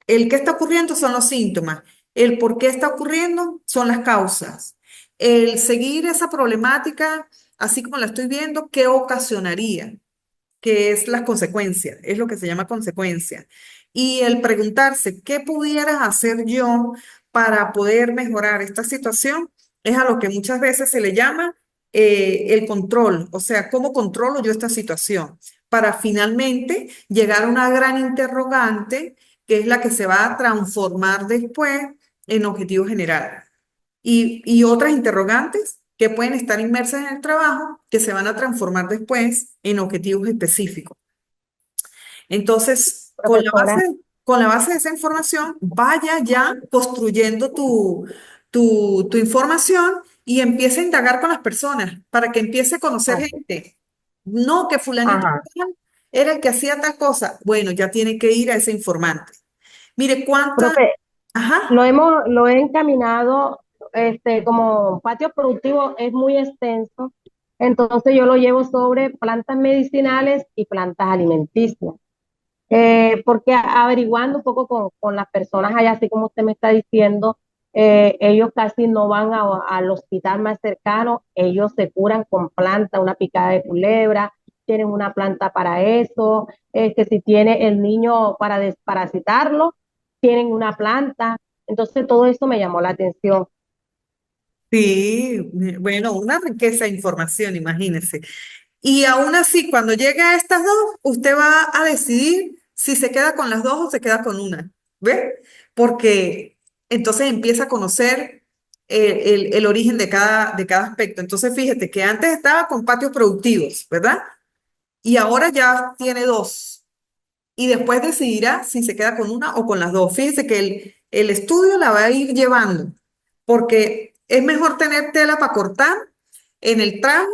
el qué está ocurriendo son los síntomas, el por qué está ocurriendo son las causas. El seguir esa problemática, así como la estoy viendo, ¿qué ocasionaría? Que es las consecuencias, es lo que se llama consecuencia. Y el preguntarse, ¿qué pudieras hacer yo para poder mejorar esta situación? Es a lo que muchas veces se le llama el control, o sea, ¿cómo controlo yo esta situación? Para finalmente llegar a una gran interrogante, que es la que se va a transformar después en objetivo general y otras interrogantes que pueden estar inmersas en el trabajo que se van a transformar después en objetivos específicos. Entonces, profesora. con la base de esa información, vaya ya construyendo tu información y empiece a indagar con las personas para que empiece a conocer Así. gente. No, que fulanito Ajá. tal era el que hacía tal cosa. Bueno, ya tiene que ir a ese informante. Mire, cuánta, Profe, ajá, lo he encaminado, como patio productivo es muy extenso, entonces yo lo llevo sobre plantas medicinales y plantas alimenticias. Porque averiguando un poco con las personas allá, así como usted me está diciendo, ellos casi no van al hospital más cercano, ellos se curan con planta, una picada de culebra, tienen una planta para eso, que si tiene el niño para desparasitarlo, tienen una planta. Entonces todo eso me llamó la atención. sí, bueno, una riqueza de información, imagínese. Y aún así, cuando llegue a estas dos, usted va a decidir si se queda con las dos o se queda con una. ¿Ve? Porque entonces empieza a conocer el origen de cada aspecto. Entonces, fíjate que antes estaba con patios productivos, ¿verdad? Y ahora ya tiene dos. Y después decidirá si se queda con una o con las dos. Fíjese que el estudio la va a ir llevando, porque es mejor tener tela para cortar en el tramo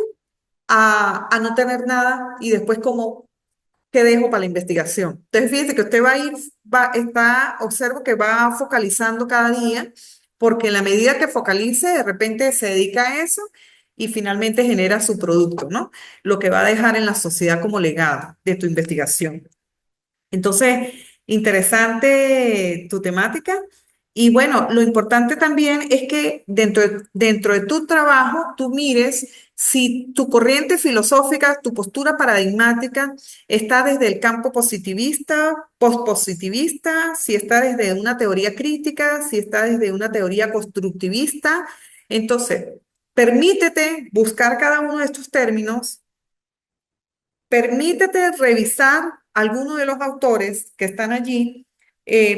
a no tener nada y después como que dejo para la investigación. Entonces, fíjese que usted va a ir, observo que va focalizando cada día, porque en la medida que focalice, de repente se dedica a eso y finalmente genera su producto, ¿no? Lo que va a dejar en la sociedad como legado de tu investigación. Entonces, interesante tu temática. Y bueno, lo importante también es que dentro de tu trabajo tú mires si tu corriente filosófica, tu postura paradigmática está desde el campo positivista, postpositivista, si está desde una teoría crítica, si está desde una teoría constructivista. Entonces, permítete buscar cada uno de estos términos. Permítete revisar algunos de los autores que están allí,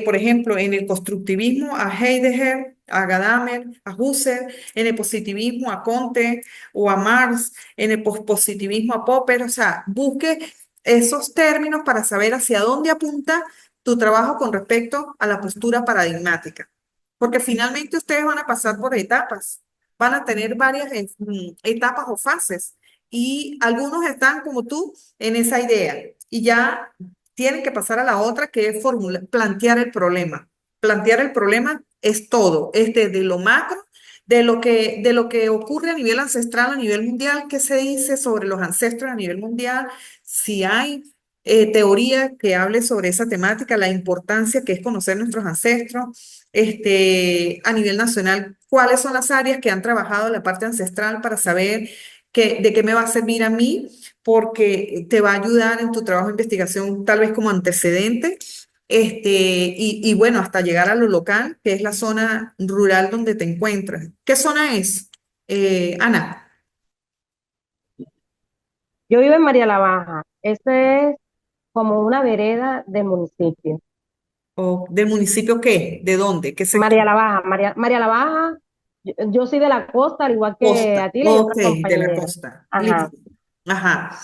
por ejemplo, en el constructivismo a Heidegger, a Gadamer, a Husserl, en el positivismo a Comte o a Marx, en el pospositivismo a Popper, o sea, busque esos términos para saber hacia dónde apunta tu trabajo con respecto a la postura paradigmática, porque finalmente ustedes van a pasar por etapas, van a tener varias etapas o fases y algunos están como tú en esa idea y ya tienen que pasar a la otra que es plantear el problema. Plantear el problema es todo, es desde lo macro, de lo que ocurre a nivel ancestral, a nivel mundial, qué se dice sobre los ancestros a nivel mundial, si hay teoría que hable sobre esa temática, la importancia que es conocer nuestros ancestros, a nivel nacional, cuáles son las áreas que han trabajado la parte ancestral para saber de qué me va a servir a mí, porque te va a ayudar en tu trabajo de investigación, tal vez como antecedente, y bueno, hasta llegar a lo local, que es la zona rural donde te encuentras. ¿Qué zona es, Ana? Yo vivo en María la Baja. Este es como una vereda del municipio. ¿O del municipio qué? ¿De dónde? ¿Qué sector? María la Baja, María la Baja. Yo soy de la costa, al igual que Costa. Atila y Ok, otra de la compañera. costa. Ajá. Listo. Ajá.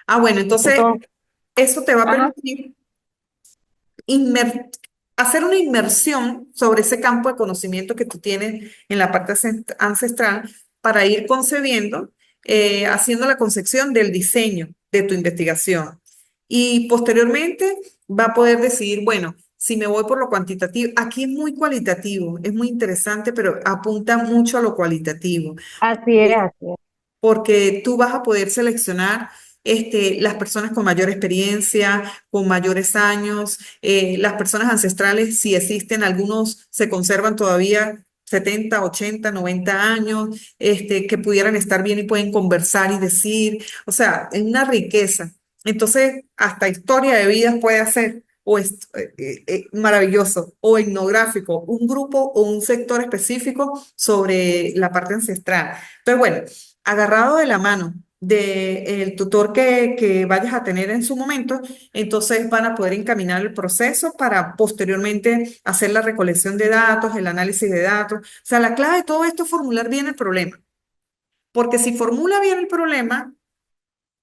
Ah, bueno, entonces Entonces, eso te va a ajá. permitir inmer- hacer una inmersión sobre ese campo de conocimiento que tú tienes en la parte ancestral para ir concebiendo, haciendo la concepción del diseño de tu investigación. Y posteriormente va a poder decidir, bueno, si me voy por lo cuantitativo, aquí es muy cualitativo, es muy interesante, pero apunta mucho a lo cualitativo Así es, así es. porque tú vas a poder seleccionar las personas con mayor experiencia, con mayores años, las personas ancestrales, si existen, algunos se conservan todavía 70, 80, 90 años, que pudieran estar bien y pueden conversar y decir, o sea, es una riqueza. Entonces, hasta historia de vidas puede hacer, o es maravilloso, o etnográfico, un grupo o un sector específico sobre la parte ancestral. Entonces, bueno, agarrado de la mano del tutor que vayas a tener en su momento, entonces van a poder encaminar el proceso para posteriormente hacer la recolección de datos, el análisis de datos. O sea, la clave de todo esto es formular bien el problema, porque si formula bien el problema,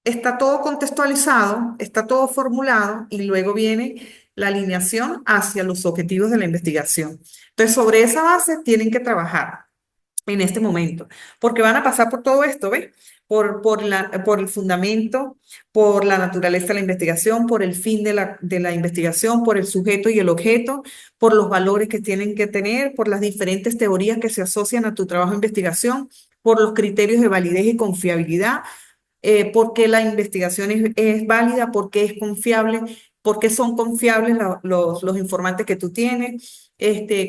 está todo contextualizado, está todo formulado y luego viene la alineación hacia los objetivos de la investigación. Entonces, sobre esa base tienen que trabajar en este momento, porque van a pasar por todo esto, ¿ves? Por el fundamento, por la naturaleza de la investigación, por el fin de la investigación, por el sujeto y el objeto, por los valores que tienen que tener, por las diferentes teorías que se asocian a tu trabajo de investigación, por los criterios de validez y confiabilidad, por qué la investigación es válida, por qué es confiable, por qué son confiables los informantes que tú tienes,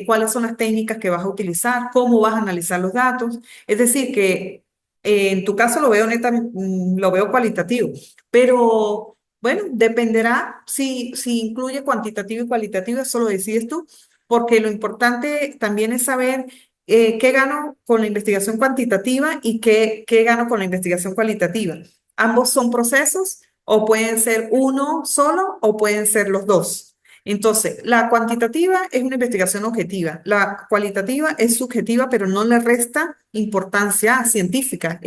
cuáles son las técnicas que vas a utilizar, cómo vas a analizar los datos. Es decir, que en tu caso lo veo lo veo cualitativo, pero bueno, dependerá si incluye cuantitativo y cualitativo, eso lo decides tú, porque lo importante también es saber qué gano con la investigación cuantitativa y qué gano con la investigación cualitativa. Ambos son procesos o pueden ser uno solo o pueden ser los dos. Entonces, la cuantitativa es una investigación objetiva, la cualitativa es subjetiva, pero no le resta importancia científica.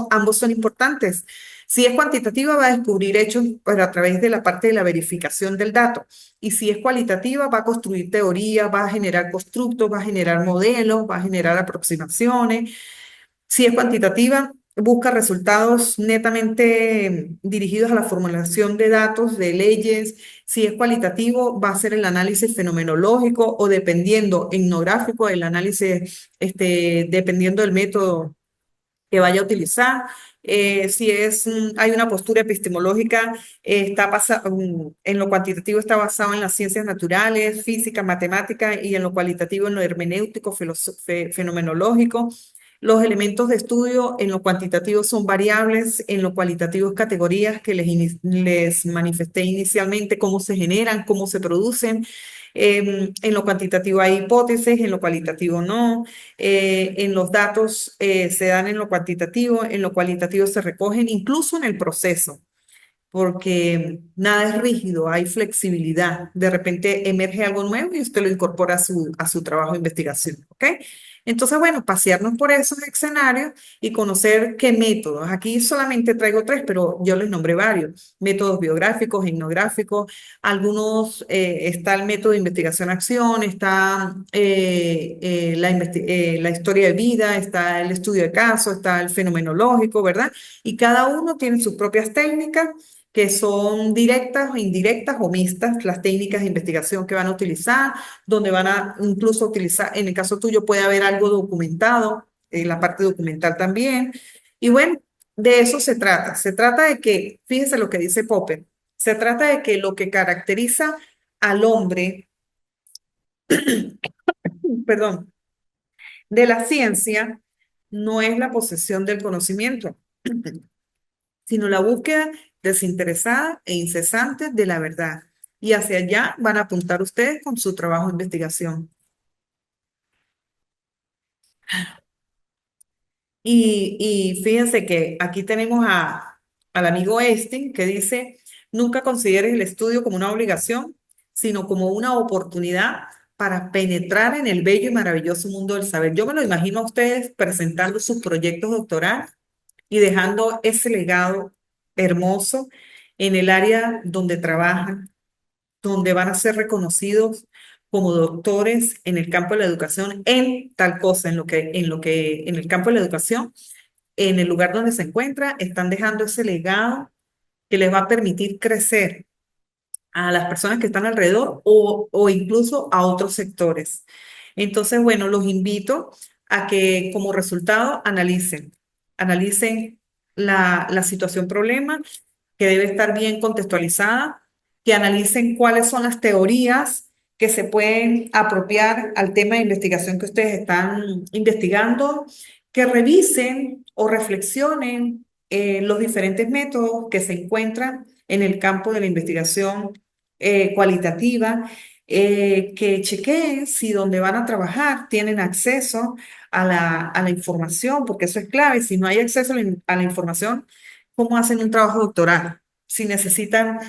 Ambos son importantes. Si es cuantitativa, va a descubrir hechos, pero a través de la parte de la verificación del dato. Y si es cualitativa, va a construir teorías, va a generar constructos, va a generar modelos, va a generar aproximaciones. Si es cuantitativa, busca resultados netamente dirigidos a la formulación de datos, de leyes. Si es cualitativo, va a ser el análisis fenomenológico o dependiendo, etnográfico, el análisis, dependiendo del método que vaya a utilizar. Si es, hay una postura epistemológica, en lo cuantitativo está basado en las ciencias naturales, física, matemática, y en lo cualitativo en lo hermenéutico, fenomenológico. Los elementos de estudio en lo cuantitativo son variables, en lo cualitativo es categorías que les manifesté inicialmente, cómo se generan, cómo se producen. En lo cuantitativo hay hipótesis, en lo cualitativo no. En los datos se dan en lo cuantitativo, en lo cualitativo se recogen, incluso en el proceso, porque nada es rígido, hay flexibilidad. De repente emerge algo nuevo y usted lo incorpora a su trabajo de investigación, ¿ok? Entonces, bueno, pasearnos por esos escenarios y conocer qué métodos. Aquí solamente traigo tres, pero yo les nombré varios. Métodos biográficos, etnográficos, algunos, está el método de investigación-acción, está la historia de vida, está el estudio de caso, está el fenomenológico, ¿verdad? Y cada uno tiene sus propias técnicas que son directas o indirectas o mixtas, las técnicas de investigación que van a utilizar, donde van a incluso utilizar, en el caso tuyo puede haber algo documentado, en la parte documental también. Y bueno, de eso se trata. Se trata de que, fíjese lo que dice Popper, se trata de que lo que caracteriza al hombre, perdón, de la ciencia no es la posesión del conocimiento, sino la búsqueda desinteresada e incesante de la verdad. Y hacia allá van a apuntar ustedes con su trabajo de investigación. Y fíjense que aquí tenemos al amigo Einstein que dice, nunca consideres el estudio como una obligación, sino como una oportunidad para penetrar en el bello y maravilloso mundo del saber. Yo me lo imagino a ustedes presentando sus proyectos doctorales y dejando ese legado hermoso en el área donde trabajan, donde van a ser reconocidos como doctores en el campo de la educación, en tal cosa, en el campo de la educación, en el lugar donde se encuentra, están dejando ese legado que les va a permitir crecer a las personas que están alrededor o incluso a otros sectores. Entonces, bueno, los invito a que como resultado analicen la situación problema, que debe estar bien contextualizada, que analicen cuáles son las teorías que se pueden apropiar al tema de investigación que ustedes están investigando, que revisen o reflexionen los diferentes métodos que se encuentran en el campo de la investigación cualitativa, que chequeen si donde van a trabajar tienen acceso a la información, porque eso es clave. Si no hay acceso a la información, ¿cómo hacen un trabajo doctoral? Si necesitan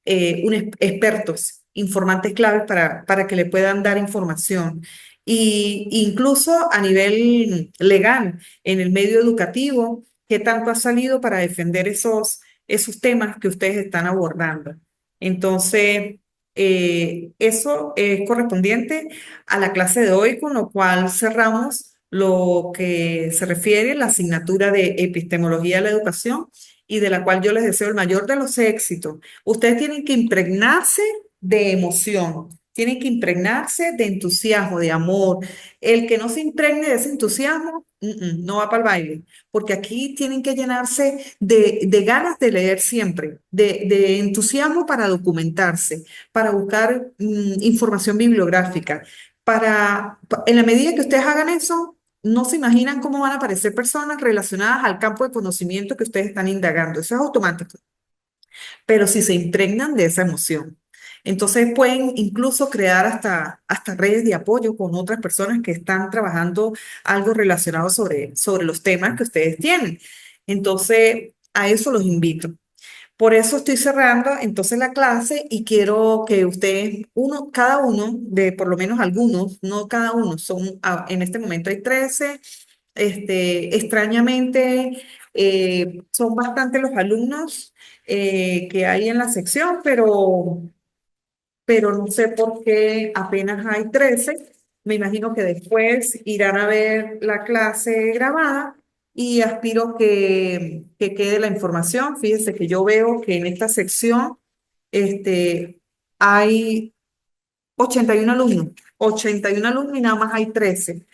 expertos, informantes claves para que le puedan dar información. Y incluso a nivel legal, en el medio educativo, qué tanto ha salido para defender esos temas que ustedes están abordando. Entonces, eso es correspondiente a la clase de hoy, con lo cual cerramos lo que se refiere a la asignatura de epistemología de la educación y de la cual yo les deseo el mayor de los éxitos. Ustedes tienen que impregnarse de emoción, tienen que impregnarse de entusiasmo, de amor. El que no se impregne de ese entusiasmo, no va para el baile, porque aquí tienen que llenarse de ganas de leer siempre, de entusiasmo para documentarse, para buscar información bibliográfica. En la medida que ustedes hagan eso, no se imaginan cómo van a aparecer personas relacionadas al campo de conocimiento que ustedes están indagando. Eso es automático, pero si se impregnan de esa emoción. Entonces pueden incluso crear hasta redes de apoyo con otras personas que están trabajando algo relacionado sobre los temas que ustedes tienen. Entonces, a eso los invito. Por eso estoy cerrando entonces la clase y quiero que ustedes, cada uno, de por lo menos algunos, no cada uno, en este momento hay 13, extrañamente son bastante los alumnos que hay en la sección, pero no sé por qué apenas hay 13. Me imagino que después irán a ver la clase grabada y aspiro que quede la información. Fíjense que yo veo que en esta sección hay 81 alumnos y nada más hay 13.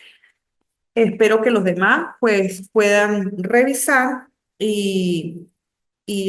Espero que los demás pues puedan revisar y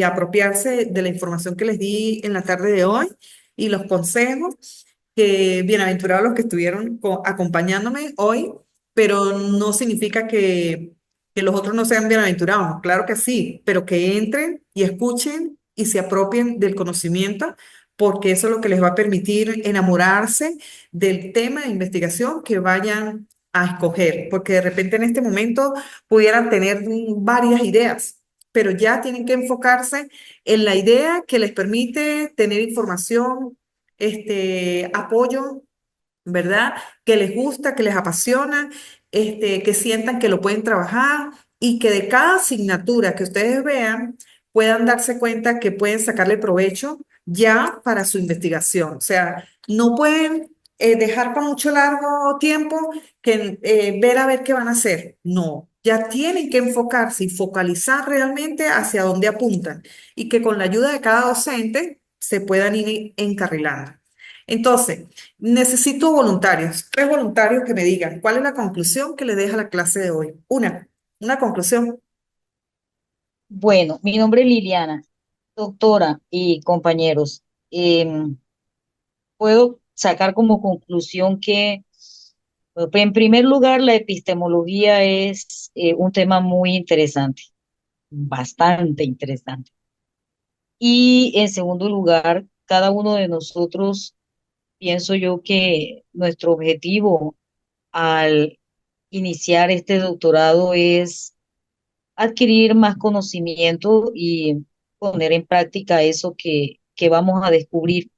apropiarse de la información que les di en la tarde de hoy y los consejos, que bienaventurados los que estuvieron acompañándome hoy, pero no significa que los otros no sean bienaventurados, claro que sí, pero que entren y escuchen y se apropien del conocimiento, porque eso es lo que les va a permitir enamorarse del tema de investigación que vayan a escoger, porque de repente en este momento pudieran tener varias ideas, pero ya tienen que enfocarse en la idea que les permite tener información, apoyo, ¿verdad? Que les gusta, que les apasiona, que sientan que lo pueden trabajar y que de cada asignatura que ustedes vean puedan darse cuenta que pueden sacarle provecho ya para su investigación. O sea, no pueden dejar para mucho largo tiempo que ver a ver qué van a hacer. No, ya tienen que enfocarse y focalizar realmente hacia dónde apuntan y que con la ayuda de cada docente se puedan ir encarrilando. Entonces, necesito voluntarios, 3 voluntarios que me digan cuál es la conclusión que le deja la clase de hoy. Una conclusión. Bueno, mi nombre es Liliana, doctora y compañeros. Puedo sacar como conclusión que, bueno, en primer lugar, la epistemología es un tema muy interesante, bastante interesante. Y en segundo lugar, cada uno de nosotros, pienso yo que nuestro objetivo al iniciar este doctorado es adquirir más conocimiento y poner en práctica eso que vamos a descubrir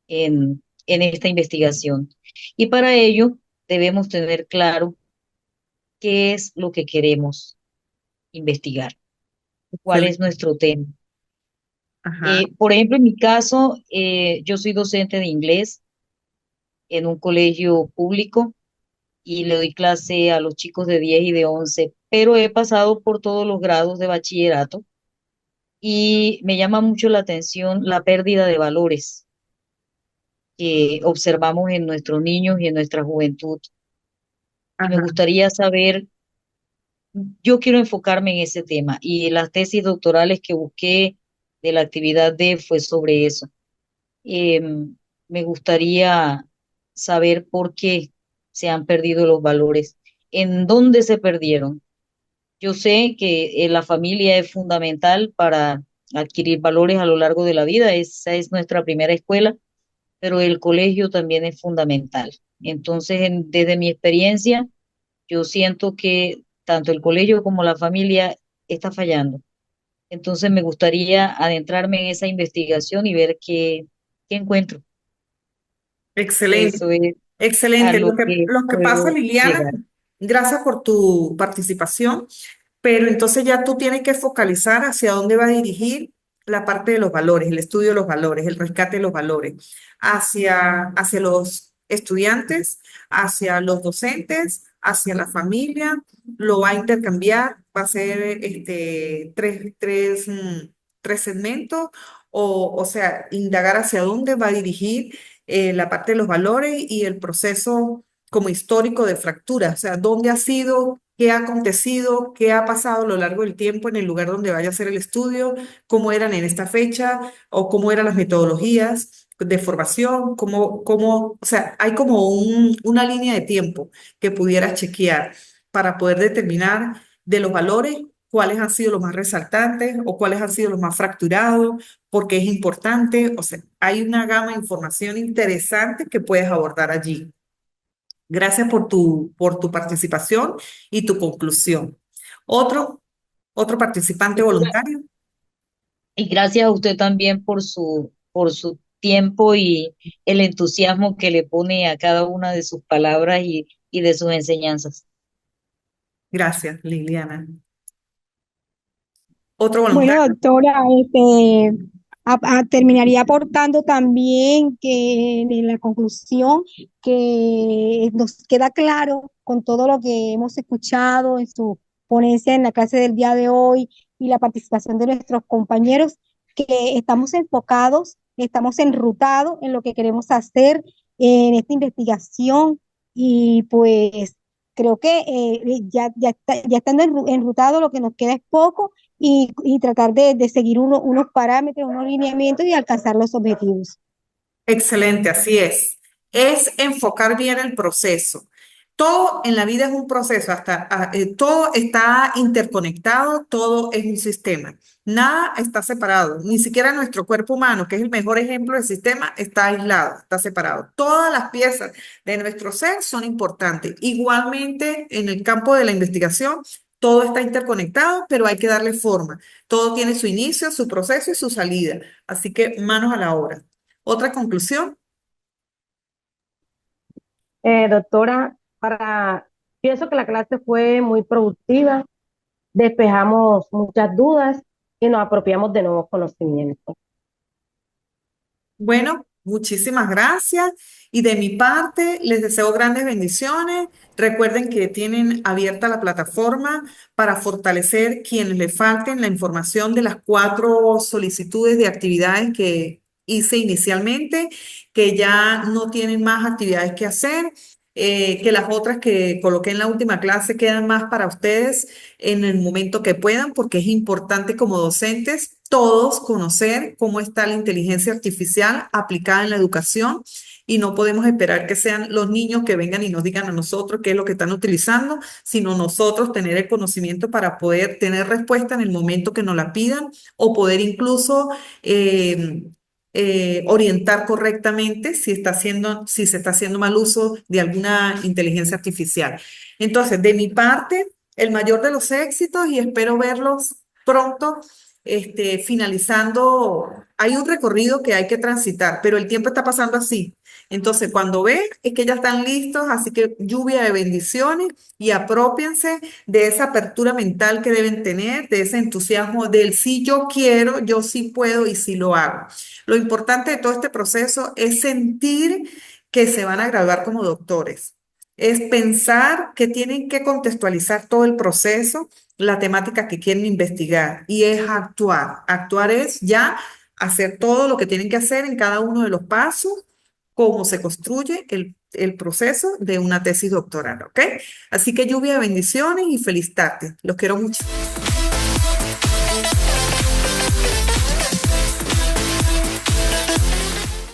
en esta investigación. Y para ello debemos tener claro qué es lo que queremos investigar, cuál es Excelente. nuestro tema. Ajá, Por ejemplo, en mi caso, yo soy docente de inglés en un colegio público y le doy clase a los chicos de 10 y de 11, pero he pasado por todos los grados de bachillerato y me llama mucho la atención la pérdida de valores que observamos en nuestros niños y en nuestra juventud. Y me ajá. gustaría saber, yo quiero enfocarme en ese tema y las tesis doctorales que busqué de la actividad D fue sobre eso. Me gustaría saber por qué se han perdido los valores, en dónde se perdieron. Yo sé que la familia es fundamental para adquirir valores a lo largo de la vida, esa es nuestra primera escuela, pero el colegio también es fundamental. Entonces, desde mi experiencia, yo siento que tanto el colegio como la familia está fallando. Entonces, me gustaría adentrarme en esa investigación y ver qué encuentro. Excelente, Eso es a excelente. lo Lo que que pasa, puedo Liliana, llegar. gracias por tu participación. pero entonces ya tú tienes que focalizar hacia dónde va a dirigir la parte de los valores, el estudio de los valores, el rescate de los valores, hacia los estudiantes, hacia los docentes, hacia la familia, lo va a intercambiar, va a ser tres segmentos, o sea, indagar hacia dónde va a dirigir la parte de los valores y el proceso como histórico de fractura, o sea, dónde ha sido, qué ha acontecido, qué ha pasado a lo largo del tiempo en el lugar donde vaya a hacer el estudio, cómo eran en esta fecha o cómo eran las metodologías de formación, o sea, hay como una línea de tiempo que pudieras chequear para poder determinar de los valores cuáles han sido los más resaltantes o cuáles han sido los más fracturados, porque es importante, o sea, hay una gama de información interesante que puedes abordar allí. Gracias por tu participación y tu conclusión. Otro participante voluntario. Y gracias a usted también por su tiempo y el entusiasmo que le pone a cada una de sus palabras y de sus enseñanzas. Gracias, Liliana. Otro Bueno, voluntario. doctora, terminaría aportando también que en la conclusión que nos queda claro con todo lo que hemos escuchado en su ponencia en la clase del día de hoy y la participación de nuestros compañeros, que estamos enfocados, estamos enrutados en lo que queremos hacer en esta investigación y pues creo que ya estando enrutado lo que nos queda es poco y tratar de seguir unos parámetros, unos lineamientos y alcanzar los objetivos. Excelente, así es. Es enfocar bien el proceso. Todo en la vida es un proceso, todo está interconectado, todo es un sistema. Nada está separado, ni siquiera nuestro cuerpo humano, que es el mejor ejemplo del sistema, está aislado, está separado. Todas las piezas de nuestro ser son importantes. Igualmente, en el campo de la investigación, todo está interconectado, pero hay que darle forma. Todo tiene su inicio, su proceso y su salida. Así que manos a la obra. ¿Otra conclusión? Doctora, pienso que la clase fue muy productiva, despejamos muchas dudas y nos apropiamos de nuevos conocimientos. Bueno, muchísimas gracias. Y de mi parte, les deseo grandes bendiciones. Recuerden que tienen abierta la plataforma para fortalecer quienes les falten la información de las 4 solicitudes de actividades que hice inicialmente, que ya no tienen más actividades que hacer, que las otras que coloqué en la última clase quedan más para ustedes en el momento que puedan, porque es importante como docentes todos conocer cómo está la inteligencia artificial aplicada en la educación y no podemos esperar que sean los niños que vengan y nos digan a nosotros qué es lo que están utilizando, sino nosotros tener el conocimiento para poder tener respuesta en el momento que nos la pidan o poder incluso orientar correctamente si se está haciendo mal uso de alguna inteligencia artificial. Entonces, de mi parte, el mayor de los éxitos y espero verlos pronto, finalizando. Hay un recorrido que hay que transitar, pero el tiempo está pasando así. Entonces, cuando ven, es que ya están listos, así que lluvia de bendiciones y apropiense de esa apertura mental que deben tener, de ese entusiasmo del sí yo quiero, yo sí puedo y sí lo hago. Lo importante de todo este proceso es sentir que se van a graduar como doctores. Es pensar que tienen que contextualizar todo el proceso, la temática que quieren investigar y es actuar. Actuar es ya hacer todo lo que tienen que hacer en cada uno de los pasos, cómo se construye el proceso de una tesis doctoral, ¿ok? Así que lluvia de bendiciones y feliz tarde. Los quiero mucho.